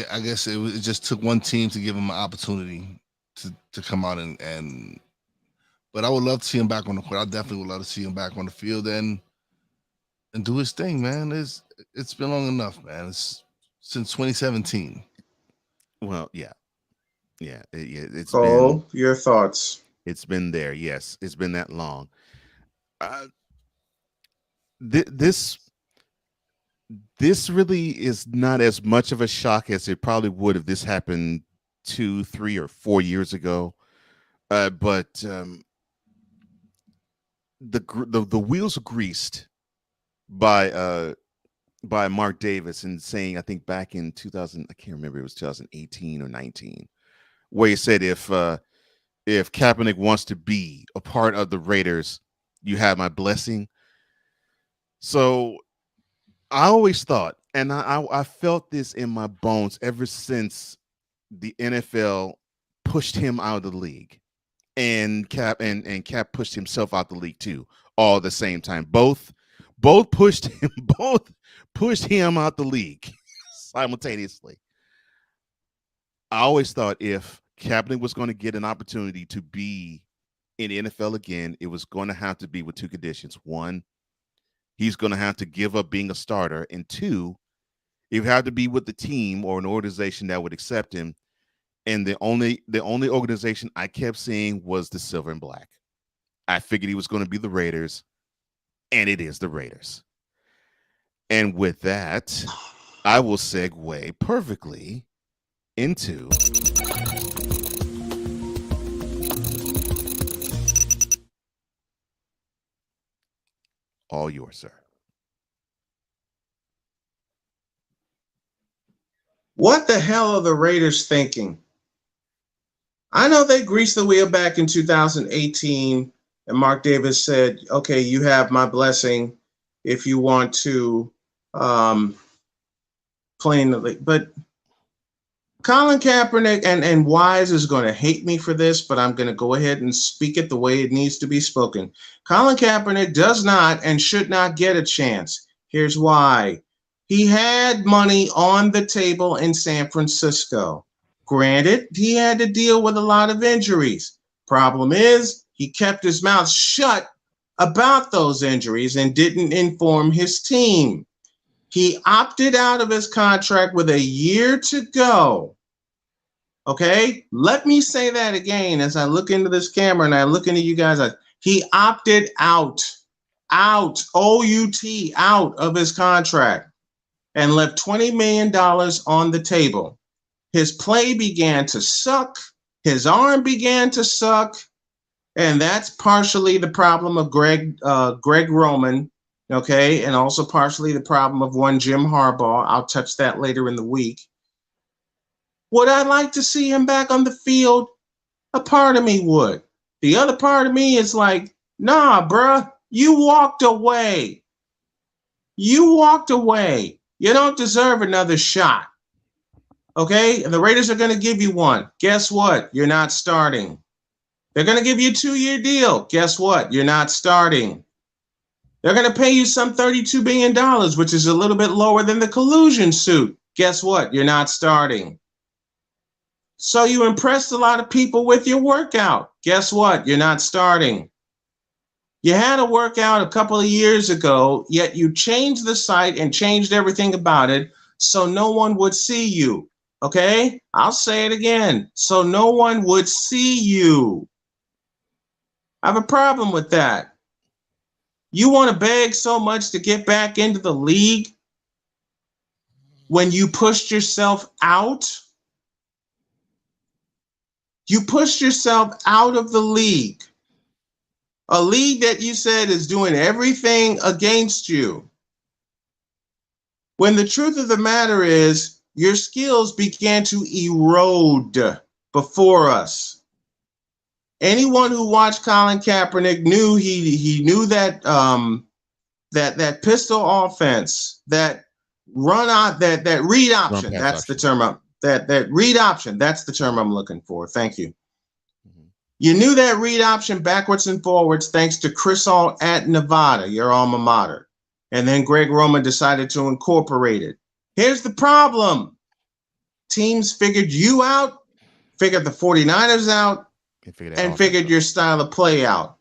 I guess it just took one team to give him an opportunity to come out and but I would love to see him back on the court. I definitely would love to see him back on the field and do his thing, man. It's been long enough, man. It's since 2017. Well, yeah. It's Cole, your thoughts. It's been there. Yes, it's been that long. This really is not as much of a shock as it probably would if this happened 2, 3, or 4 years ago. But the wheels are greased by Mark Davis and saying, I think back in 2000, I can't remember, it was 2018 or 19, where he said if Kaepernick wants to be a part of the Raiders, you have my blessing. So I always thought, and I felt this in my bones ever since the NFL pushed him out of the league, and Cap pushed himself out the league too, all at the same time. Both pushed him out the league simultaneously. I always thought if Kaepernick was going to get an opportunity to be in the NFL again, it was going to have to be with two conditions. One, he's going to have to give up being a starter, and two, he would have to be with the team or an organization that would accept him. And the only organization I kept seeing was the Silver and Black. I figured he was going to be the Raiders, and it is the Raiders. And with that, I will segue perfectly into all yours, sir. What the hell are the Raiders thinking? I know they greased the wheel back in 2018, and Mark Davis said, okay, you have my blessing if you want to play in the league. But Colin Kaepernick, and Wise is going to hate me for this, but I'm going to go ahead and speak it the way it needs to be spoken. Colin Kaepernick does not and should not get a chance. Here's why. He had money on the table in San Francisco. Granted, he had to deal with a lot of injuries. Problem is, he kept his mouth shut about those injuries and didn't inform his team. He opted out of his contract with a year to go. Okay, let me say that again as I look into this camera and I look into you guys. He opted out, O-U-T, out of his contract and left $20 million on the table. His play began to suck. His arm began to suck. And that's partially the problem of Greg Roman, okay, and also partially the problem of one Jim Harbaugh. I'll touch that later in the week. Would I like to see him back on the field? A part of me would. The other part of me is like, nah, bruh, you walked away. You walked away. You don't deserve another shot. Okay, and the Raiders are going to give you one. Guess what? You're not starting. They're going to give you a 2-year deal. Guess what? You're not starting. They're going to pay you some $32 billion, which is a little bit lower than the collusion suit. Guess what? You're not starting. So you impressed a lot of people with your workout. Guess what? You're not starting. You had a workout a couple of years ago, yet you changed the site and changed everything about it so no one would see you. Okay? I'll say it again. So no one would see you. I have a problem with that. You want to beg so much to get back into the league when you pushed yourself out? You pushed yourself out of the league. A league that you said is doing everything against you. When the truth of the matter is, your skills began to erode before us. Anyone who watched Colin Kaepernick knew he knew that that pistol offense, that run out, that read option. That's the term. That read option. That's the term I'm looking for. Thank you. You knew that read option backwards and forwards thanks to Chris All at Nevada, your alma mater. And then Greg Roman decided to incorporate it. Here's the problem. Teams figured you out, figured the 49ers out, and figured your style of play out.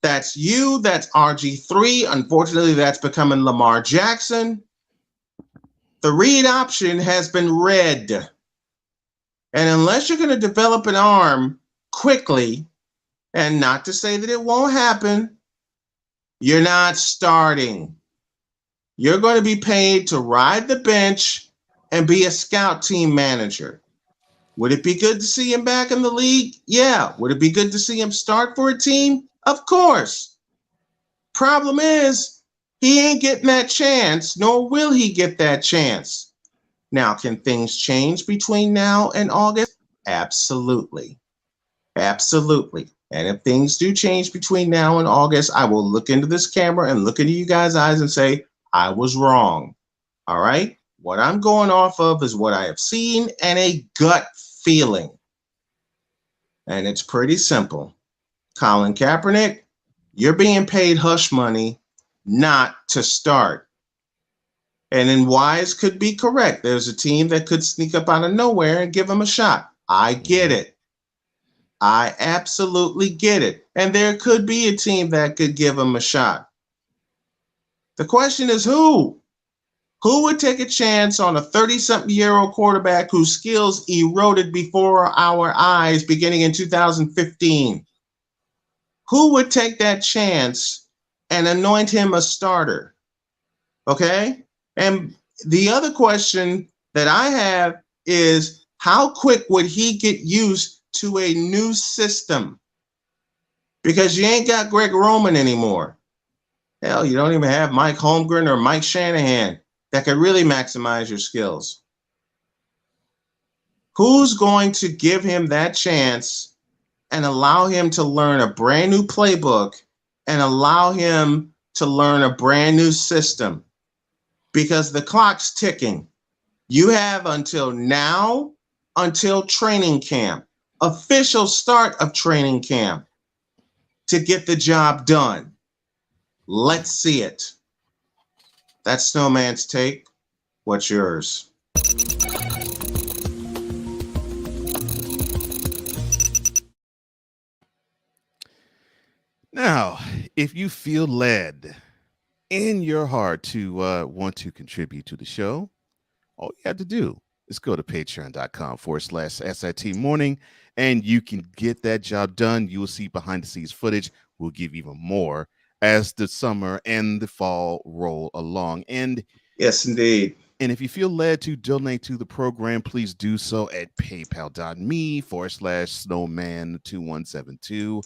That's you. That's RG3. Unfortunately, that's becoming Lamar Jackson. The read option has been read. And unless you're going to develop an arm quickly, and not to say that it won't happen, you're not starting. You're going to be paid to ride the bench and be a scout team manager. Would it be good to see him back in the league? Yeah. Would it be good to see him start for a team? Of course. Problem is, he ain't getting that chance, nor will he get that chance. Now, can things change between now and August? Absolutely. Absolutely. And if things do change between now and August, I will look into this camera and look into you guys' eyes and say, I was wrong. All right? What I'm going off of is what I have seen and a gut feeling. And it's pretty simple. Colin Kaepernick, you're being paid hush money not to start. And then Wise could be correct. There's a team that could sneak up out of nowhere and give him a shot. I get it. I absolutely get it. And there could be a team that could give him a shot. The question is who? Who would take a chance on a 30-something-year-old quarterback whose skills eroded before our eyes beginning in 2015? Who would take that chance and anoint him a starter? Okay? And the other question that I have is, how quick would he get used to a new system? Because you ain't got Greg Roman anymore. Hell, you don't even have Mike Holmgren or Mike Shanahan that could really maximize your skills. Who's going to give him that chance and allow him to learn a brand new playbook and allow him to learn a brand new system? Because the clock's ticking. You have until now, until training camp, official start of training camp, to get the job done. Let's see it. That's Snowman's take. What's yours? Now, if you feel led in your heart to want to contribute to the show, all you have to do is go to patreon.com/SIT morning, and you can get that job done. You will see behind the scenes footage. We'll give even more as the summer and the fall roll along. And yes, indeed. And if you feel led to donate to the program, please do so at paypal.me/snowman2172.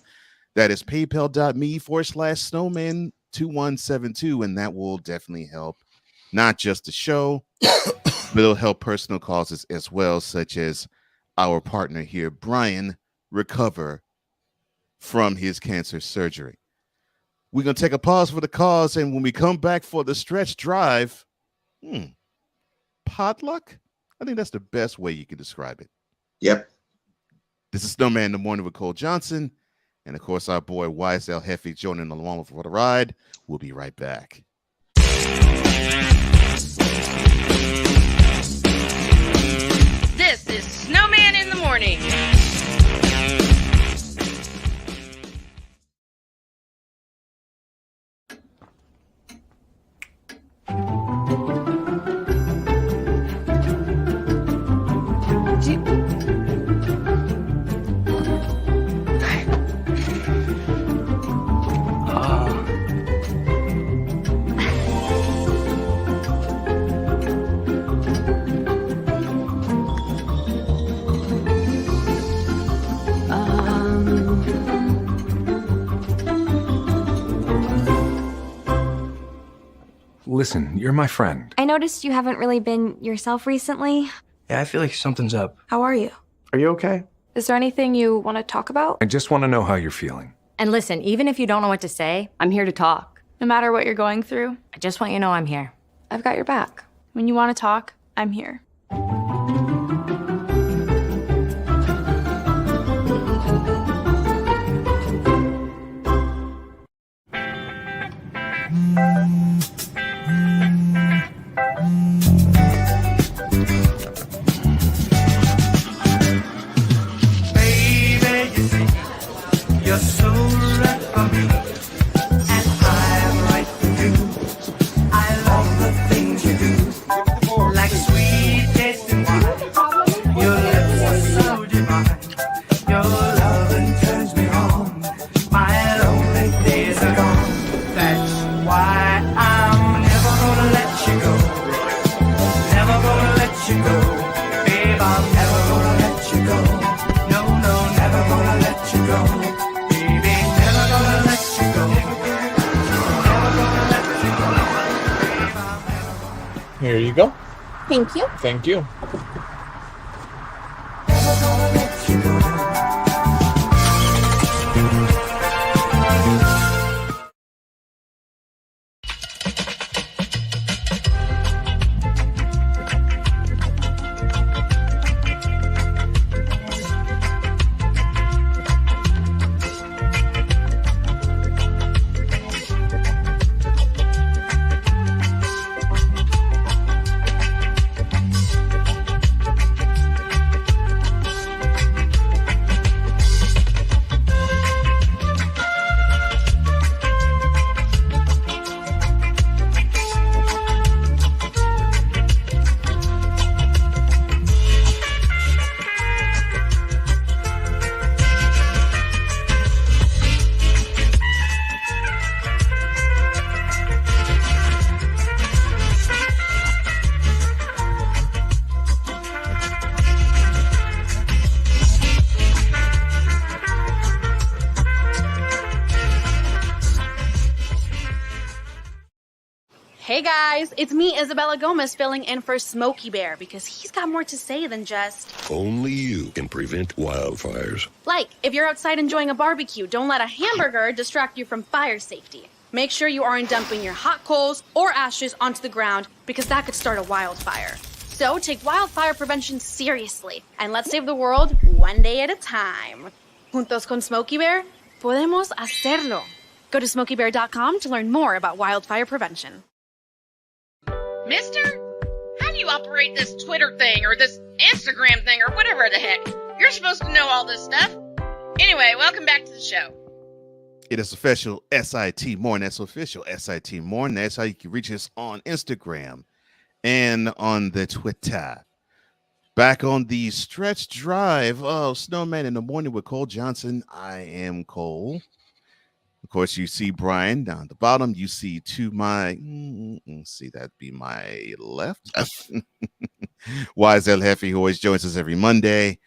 That is paypal.me/snowman2172. And that will definitely help not just the show, but it'll help personal causes as well, such as our partner here, Brian, recover from his cancer surgery. We're going to take a pause for the cause, and when we come back for the stretch drive, potluck? I think that's the best way you can describe it. Yep. This is Snowman in the Morning with Cole Johnson, and of course our boy YSL Heffy joining along for the ride. We'll be right back. This is Snowman in the Morning. Listen, you're my friend. I noticed you haven't really been yourself recently. Yeah, I feel like something's up. How are you? Are you okay? Is there anything you want to talk about? I just want to know how you're feeling. And listen, even if you don't know what to say, I'm here to talk. No matter what you're going through, I just want you to know I'm here. I've got your back. When you want to talk, I'm here. Baby, you see, you're so right for me, and I'm right for you. I love the things you do, like sweet tasting wine. Your lips are so divine. Your loving turns me on. My lonely days are gone. That's why I'm never gonna let you go. Never gonna let you go. Babe, I'm never gonna let you go. No, no, never gonna let you go. Baby, never gonna let you go. Never gonna let you go. Babe, I'm never gonna. Here you go. Thank you. Thank you. Never gonna let you go. Hey guys, it's me, Isabella Gomez, filling in for Smokey Bear because he's got more to say than just, Only you can prevent wildfires. like, if you're outside enjoying a barbecue, don't let a hamburger distract you from fire safety. Make sure you aren't dumping your hot coals or ashes onto the ground because that could start a wildfire. So take wildfire prevention seriously and let's save the world one day at a time. Juntos con Smokey Bear, podemos hacerlo. Go to smokeybear.com to learn more about wildfire prevention. Mister, how do you operate this Twitter thing or this Instagram thing or whatever the heck? You're supposed to know all this stuff. Anyway, welcome back to the show. It is official SIT Morning. That's official SIT Morning. That's how you can reach us on Instagram and on the Twitter. Back on the stretch drive of Snowman in the Morning with Cole Johnson. I am Cole. Of course, you see Brian down the bottom. You see to my, see that be my left. YZL Heffy, who always joins us every Monday.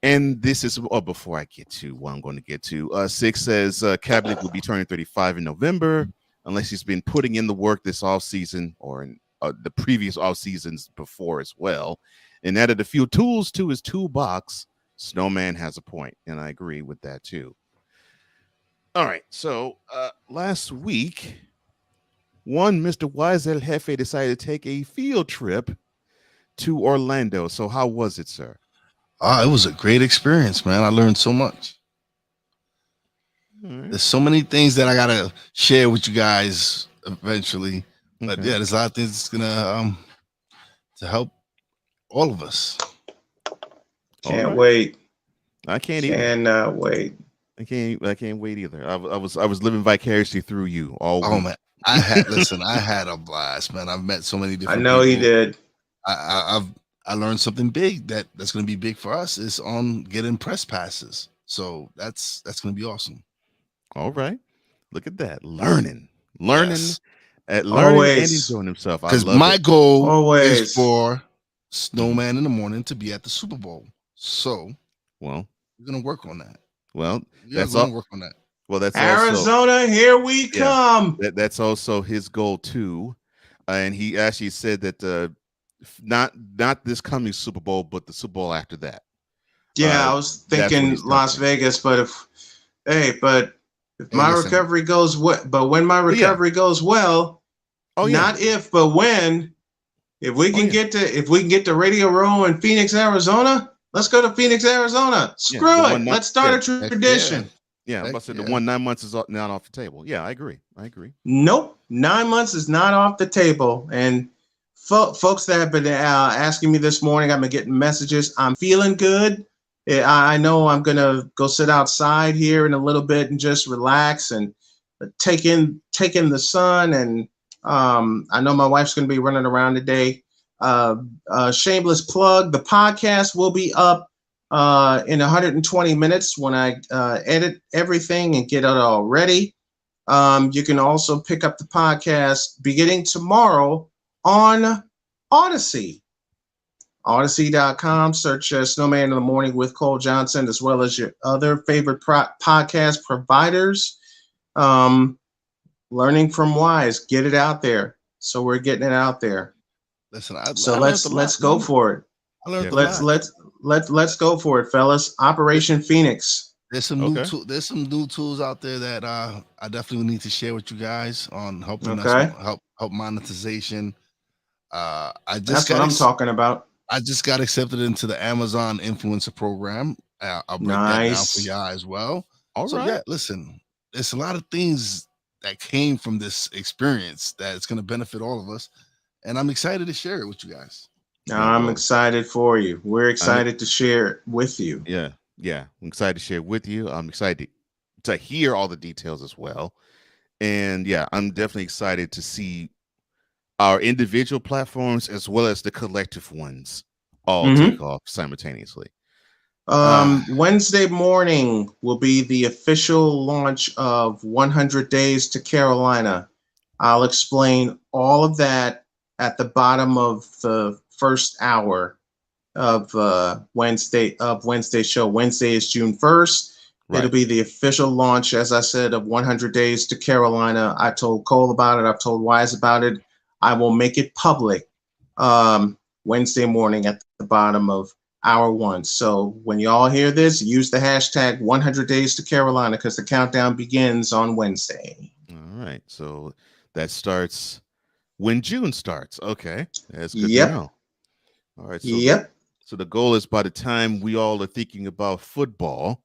And this is, before I get to what I'm going to get to, Six says Kaepernick will be turning 35 in November, unless he's been putting in the work this offseason or in the previous off seasons before as well. And added a few tools to his toolbox. Snowman has a point, and I agree with that too. All right, so last week, one Mr. YZL Jefe decided to take a field trip to Orlando. So how was it, sir? It was a great experience, man. I learned so much. Right. There's so many things that I gotta share with you guys eventually. But yeah, there's a lot of things that's gonna to help all of us. Can't wait. I can't either. Cannot wait. I can't wait either. I was living vicariously through you all week. Oh man, I had a blast, man. I've met so many different. I know people. he did. I learned something big that's going to be big for us is on getting press passes. So that's going to be awesome. All right, look at that, learning, Yes. and Always. enjoying himself. Because my goal is for Snowman in the Morning to be at the Super Bowl. So well, we're going to work on that. Well, That's all. Work on that. Well, that's Arizona. Here we come. That's also his goal too. and he actually said that not this coming Super Bowl, but the Super Bowl after that. Yeah, I was thinking Las Vegas, but if my recovery goes when my recovery goes well, not if, but when, if we can get to Radio Row in Phoenix, Arizona, let's go to Phoenix, Arizona. Screw it. Let's start a tradition. Yeah, I'm about to say the 9 months is not off the table. Yeah, I agree. Nope, 9 months is not off the table. And folks that have been asking me this morning, I've been getting messages. I'm feeling good. I know I'm gonna go sit outside here in a little bit and just relax and take in the sun. And I know my wife's gonna be running around today. Shameless plug: the podcast will be up in 120 minutes when I edit everything and get it all ready. You can also pick up the podcast beginning tomorrow on Odyssey. Odyssey.com. Search Snowman in the Morning with Cole Johnson, as well as your other favorite podcast providers. Learning from Wise. Get it out there. So we're getting it out there. Listen, let's go for it. Let's go for it, fellas. Operation Phoenix. There's some new tools out there that I definitely need to share with you guys on helping us help monetization. That's what I'm talking about. I just got accepted into the Amazon influencer program. I'll break that down for y'all as well. All right. Yeah, listen, there's a lot of things that came from this experience that it's going to benefit all of us, and I'm excited to share it with you guys. I'm excited for you. We're excited to share it with you. Yeah, I'm excited to share it with you. I'm excited to hear all the details as well, and yeah, I'm definitely excited to see our individual platforms as well as the collective ones all take off simultaneously. Wednesday morning will be the official launch of 100 Days to Carolina. I'll explain all of that at the bottom of the first hour of Wednesday's show. Wednesday is June 1st. Right. It'll be the official launch, as I said, of 100 Days to Carolina. I told Cole about it. I've told Wise about it. I will make it public Wednesday morning at the bottom of hour 1. So when you all hear this, use the hashtag 100 Days to Carolina because the countdown begins on Wednesday. All right. So that starts when June starts. Okay. That's good to know. All right. So, so the goal is by the time we all are thinking about football,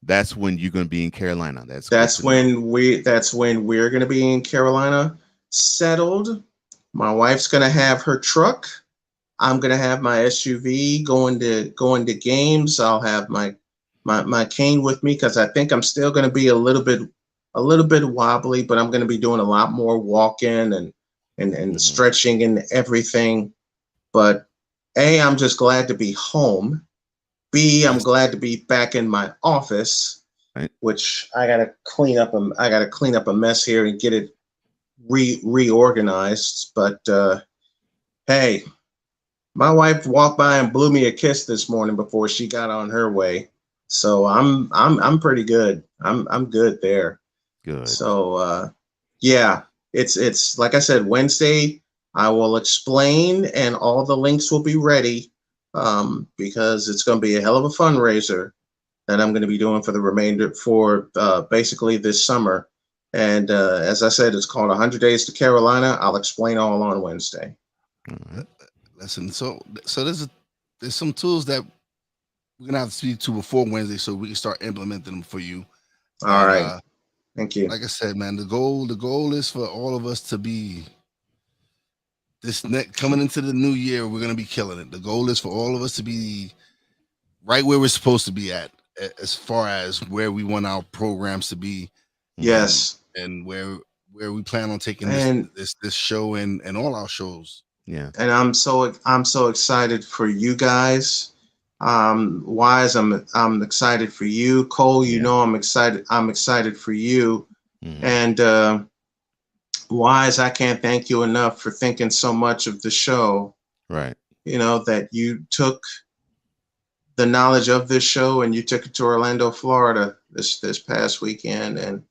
that's when you're going to be in Carolina. That's when we're going to be in Carolina. Settled. My wife's gonna have her truck. I'm gonna have my SUV going to games. I'll have my cane with me because I think I'm still gonna be a little bit wobbly, but I'm gonna be doing a lot more walking and stretching and everything. But A, I'm just glad to be home. B, I'm glad to be back in my office, which I gotta clean up a mess here and get it reorganized. But hey, my wife walked by and blew me a kiss this morning before she got on her way, so I'm pretty good. I'm good there. Good. So yeah, it's like I said, Wednesday I will explain and all the links will be ready because it's going to be a hell of a fundraiser that I'm going to be doing for the remainder for basically this summer. And as I said, it's called 100 Days to Carolina. I'll explain all on Wednesday. Listen, so there's some tools that we're gonna have to speak to before Wednesday, so we can start implementing them for you. All right, thank you. Like I said, man, the goal is for all of us to be coming into the new year. We're gonna be killing it. The goal is for all of us to be right where we're supposed to be at, as far as where we want our programs to be. Yes. And where we plan on taking this show and all our shows. Yeah. And I'm so excited for you guys. Wise, I'm excited for you. Cole, you know I'm excited for you. And Wise, I can't thank you enough for thinking so much of the show. Right. You know, that you took the knowledge of this show and you took it to Orlando, Florida this past weekend, and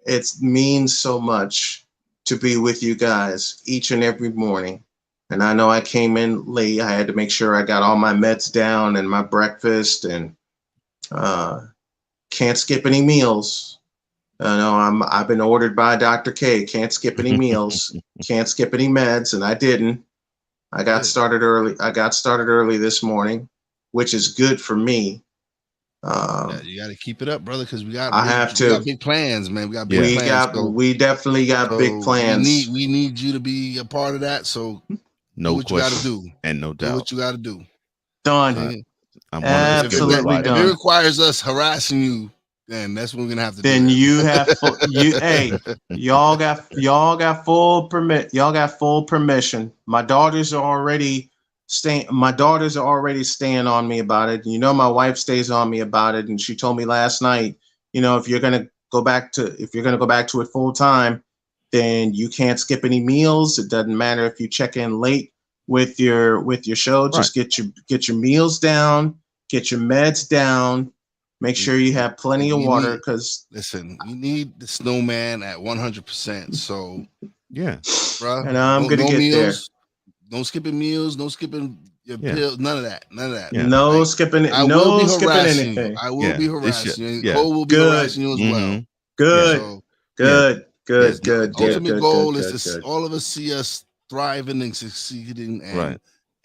it means so much to be with you guys each and every morning. And I know I came in late. I had to make sure I got all my meds down and my breakfast, and can't skip any meals. I know I've been ordered by Dr. K. Can't skip any meals. Can't skip any meds, and I didn't. I got started early. I got started early this morning, which is good for me. You got to keep it up, brother, because we got big plans, man. We got big plans. We definitely got big plans. We need you to be a part of that. So no do what you got to do, and no doubt. Do what you got to do. Done. Absolutely done. If it requires us harassing you, then that's what we're gonna have to do. Then you have y'all got full permit. Y'all got full permission. My daughters are already staying on me about it. You know, my wife stays on me about it, and she told me last night, you know, if you're gonna go back to it full time, then you can't skip any meals. It doesn't matter if you check in late with your show. Just get your meals down, get your meds down. Make sure you have plenty of water, because listen, we need the Snowman at 100%. So yeah, bro. And I'm gonna get meals, there. No skipping meals, no skipping your pills, none of that. Yeah. No skipping. No skipping anything. I will be harassing you. Cole will be harassing you as well. Good. Good. Ultimate goal is to all of us see us thriving and succeeding,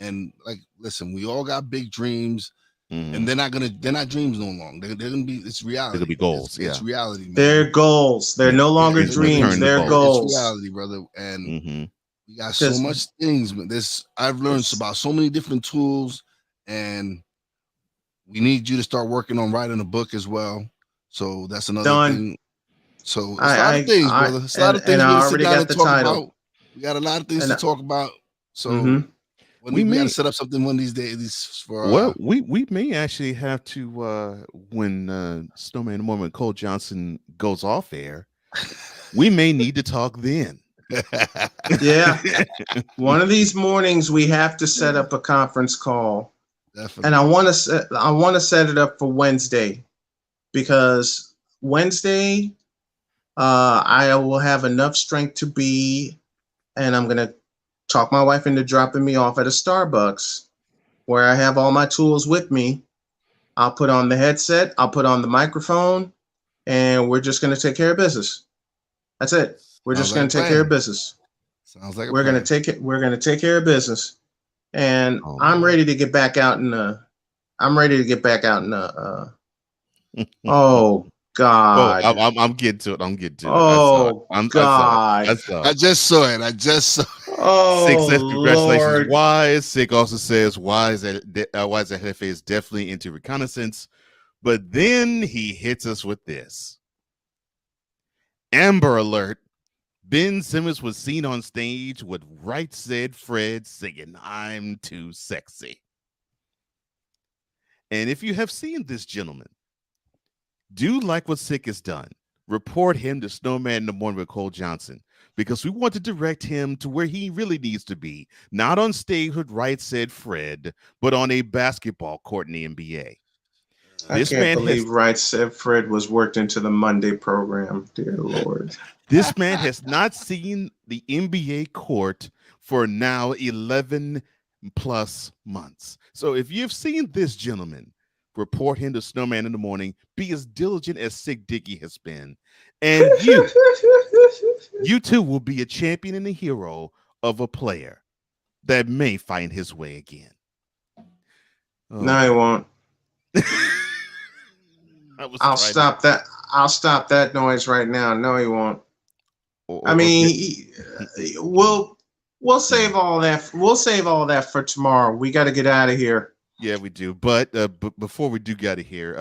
and like, listen, we all got big dreams. And they're not dreams no longer. They're gonna be, it's reality. They're gonna be goals. It's reality, man. They're goals. They're no longer dreams. They're goals. It's reality, brother. And we got so much things. I've learned about so many different tools, and we need you to start working on writing a book as well. So that's another thing. So it's a lot of things, brother. It's a lot of things we already got the title. About. We got a lot of things to talk about. So. We got to set up something one of these days for. We may actually have to when Snowman in the Morning, Cole Johnson goes off air. We may need to talk then. Yeah, one of these mornings we have to set up a conference call. Definitely. And I want to set it up for Wednesday, because Wednesday I will have enough strength to be, and I'm gonna talk my wife into dropping me off at a Starbucks where I have all my tools with me. I'll put on the headset, I'll put on the microphone, and we're just going to take care of business. That's it. We're just going to take care of business. Sounds like we're going to take it. We're going to take care of business. And I'm ready to get back out in the oh God. I'm getting to it. Oh, God. I just saw it. Oh, Sick says congratulations. Lord. Wise. Sick also says Wise at Jefe is definitely into reconnaissance, but then he hits us with this. Amber alert. Ben Simmons was seen on stage with Right Said Fred singing "I'm Too Sexy." And if you have seen this gentleman, do like what Sick has done. Report him to Snowman in the Morning with Cole Johnson, because we want to direct him to where he really needs to be, not on stage with Right Said Fred, but on a basketball court in the NBA. I can't believe Right Said Fred was worked into the Monday program. Dear Lord. This man has not seen the NBA court for now 11 plus months. So if you've seen this gentleman, report him to Snowman in the Morning. Be as diligent as Sick Dicky has been. And you too will be a champion and a hero of a player that may find his way again. No, he won't. I'll stop that. I'll stop that noise right now. No, he won't. I mean, we'll save all that. We'll save all that for tomorrow. We got to get out of here. Yeah, we do. But before we do get out of here,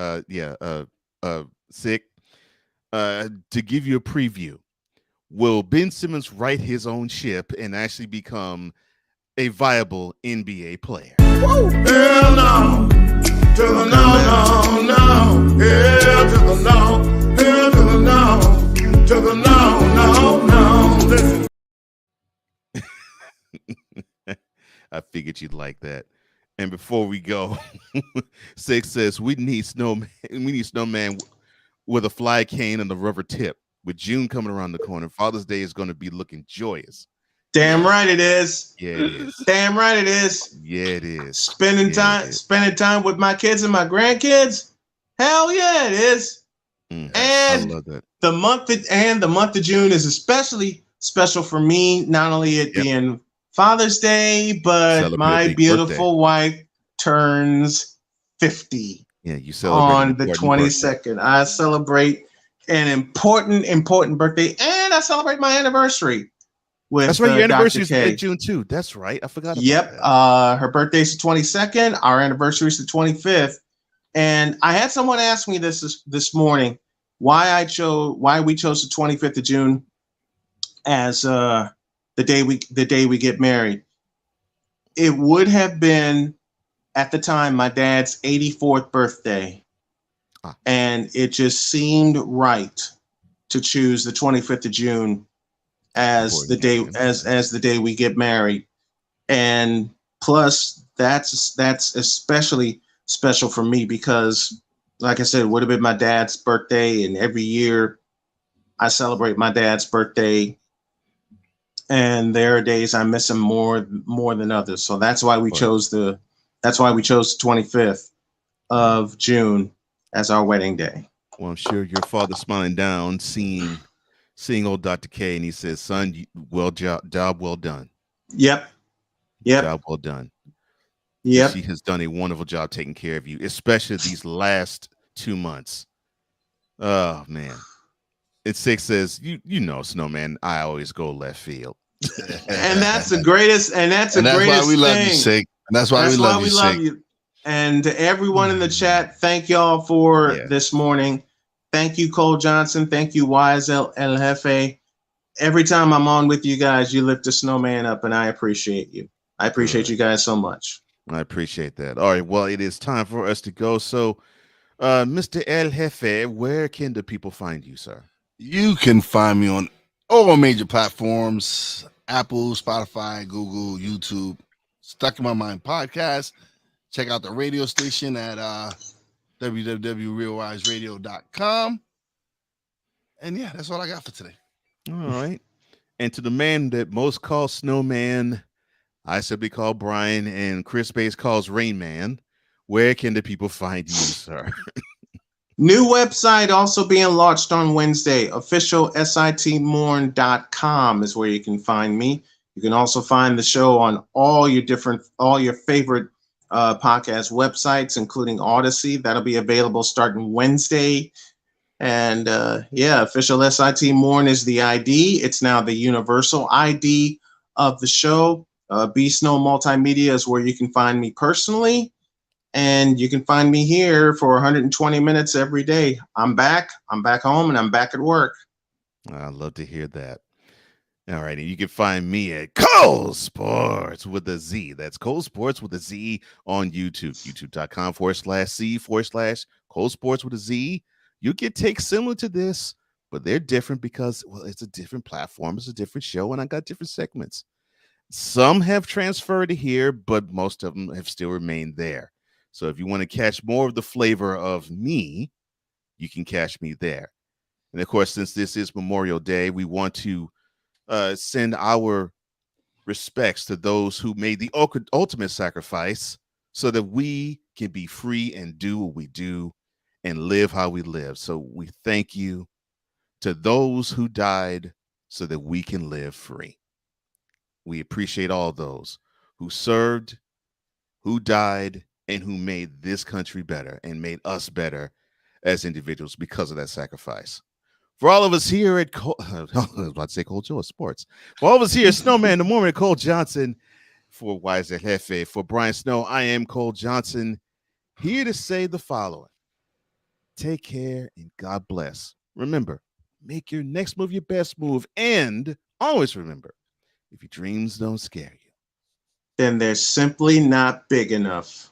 Sick, to give you a preview, will Ben Simmons right his own ship and actually become a viable NBA player? Woo! Hell no. To the no, no, no. Hell to the no. Hell to the no. To the no, no, no. Listen. I figured you'd like that. And before we go, Sick says we need Snowman with a fly cane and a rubber tip. with June coming around the corner, Father's Day is going to be looking joyous. Damn right it is. Yeah, it is. Damn right it is. Yeah, it is. Spending time with my kids and my grandkids. Hell yeah, it is. And I love that. The month of June is especially special for me. Not only it being Father's Day, but Celebrate my a big beautiful wife turns 50. Yeah, you celebrate on the 22nd. I celebrate an important birthday, and I celebrate my anniversary. That's right. Your anniversary is June 2. That's right. I forgot about that. Her birthday's the 22nd. Our anniversary is the 25th. And I had someone ask me this morning why we chose the 25th of June as the day we get married. It would have been at the time my dad's 84th birthday, and it just seemed right to choose the 25th of June as the day we get married. And plus that's especially special for me because, like I said, it would have been my dad's birthday, and every year I celebrate my dad's birthday, and there are days I miss him more than others. So that's why we chose the 25th of June as our wedding day. Well, I'm sure your father's smiling down, seeing old Dr. K, and he says, "Son, job well done." Yep. Job well done. Yep. She has done a wonderful job taking care of you, especially these last 2 months. Oh man. And 6 says, you know, Snowman, I always go left field. And that's the greatest, that's why we love you, thing. Sig. And that's why we love you. And to everyone in the chat, thank y'all for this morning. Thank you, Cole Johnson. Thank you, Wise El Jefe. Every time I'm on with you guys, you lift the Snowman up, and I appreciate you. I appreciate you guys so much. I appreciate that. All right, well, it is time for us to go. So, Mr. El Jefe, where can the people find you, sir? You can find me on all major platforms: Apple, Spotify, Google, YouTube. Stuck in My Mind podcast. Check out the radio station at www.realwiseradio.com. And yeah, that's all I got for today. All right. And to the man that most calls Snowman, I simply call Brian, and Chris Bates calls Rain Man. Where can the people find you, sir? New website also being launched on Wednesday. Official sitmorn.com is where you can find me. You can also find the show on all your favorite podcast websites, including Odyssey. That'll be available starting Wednesday. And official SIT Morn is the ID. It's now the universal ID of the show. B Snow Multimedia is where you can find me personally. And you can find me here for 120 minutes every day. I'm back home, and I'm back at work. I'd love to hear that. All right. And you can find me at Cole Sports with a Z. That's Cole Sports with a Z on YouTube. YouTube.com/C/Cole Sports with a Z. You get takes similar to this, but they're different because, well, it's a different platform. It's a different show, and I got different segments. Some have transferred to here, but most of them have still remained there. So if you want to catch more of the flavor of me, you can catch me there. And of course, since this is Memorial Day, we want to send our respects to those who made the ultimate sacrifice so that we can be free and do what we do and live how we live. So we thank you to those who died so that we can live free. We appreciate all those who served, who died, and who made this country better and made us better as individuals because of that sacrifice. For all of us here at I was about to say Cole Joe Sports. For all of us here, Snowman, the Mormon, Cole Johnson, for Wise El Jefe, for Brian Snow, I am Cole Johnson, here to say the following. Take care and God bless. Remember, make your next move your best move, and always remember, if your dreams don't scare you, then they're simply not big enough.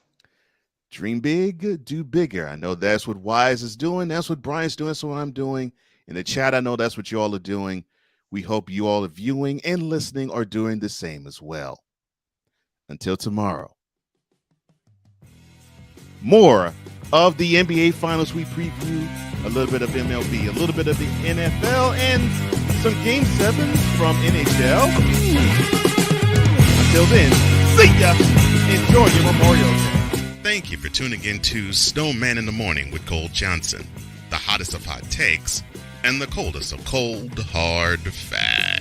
Dream big, do bigger. I know that's what Wise is doing. That's what Brian's doing. That's what I'm doing. In the chat, I know that's what you all are doing. We hope you all are viewing and listening are doing the same as well. Until tomorrow, more of the NBA Finals we preview a little bit of MLB, a little bit of the NFL, and some Game 7s from NHL. Until then, see ya! Enjoy your Memorial Day. Thank you for tuning in to Snowman in the Morning with Cole Johnson, the hottest of hot takes and the coldest of cold, hard facts.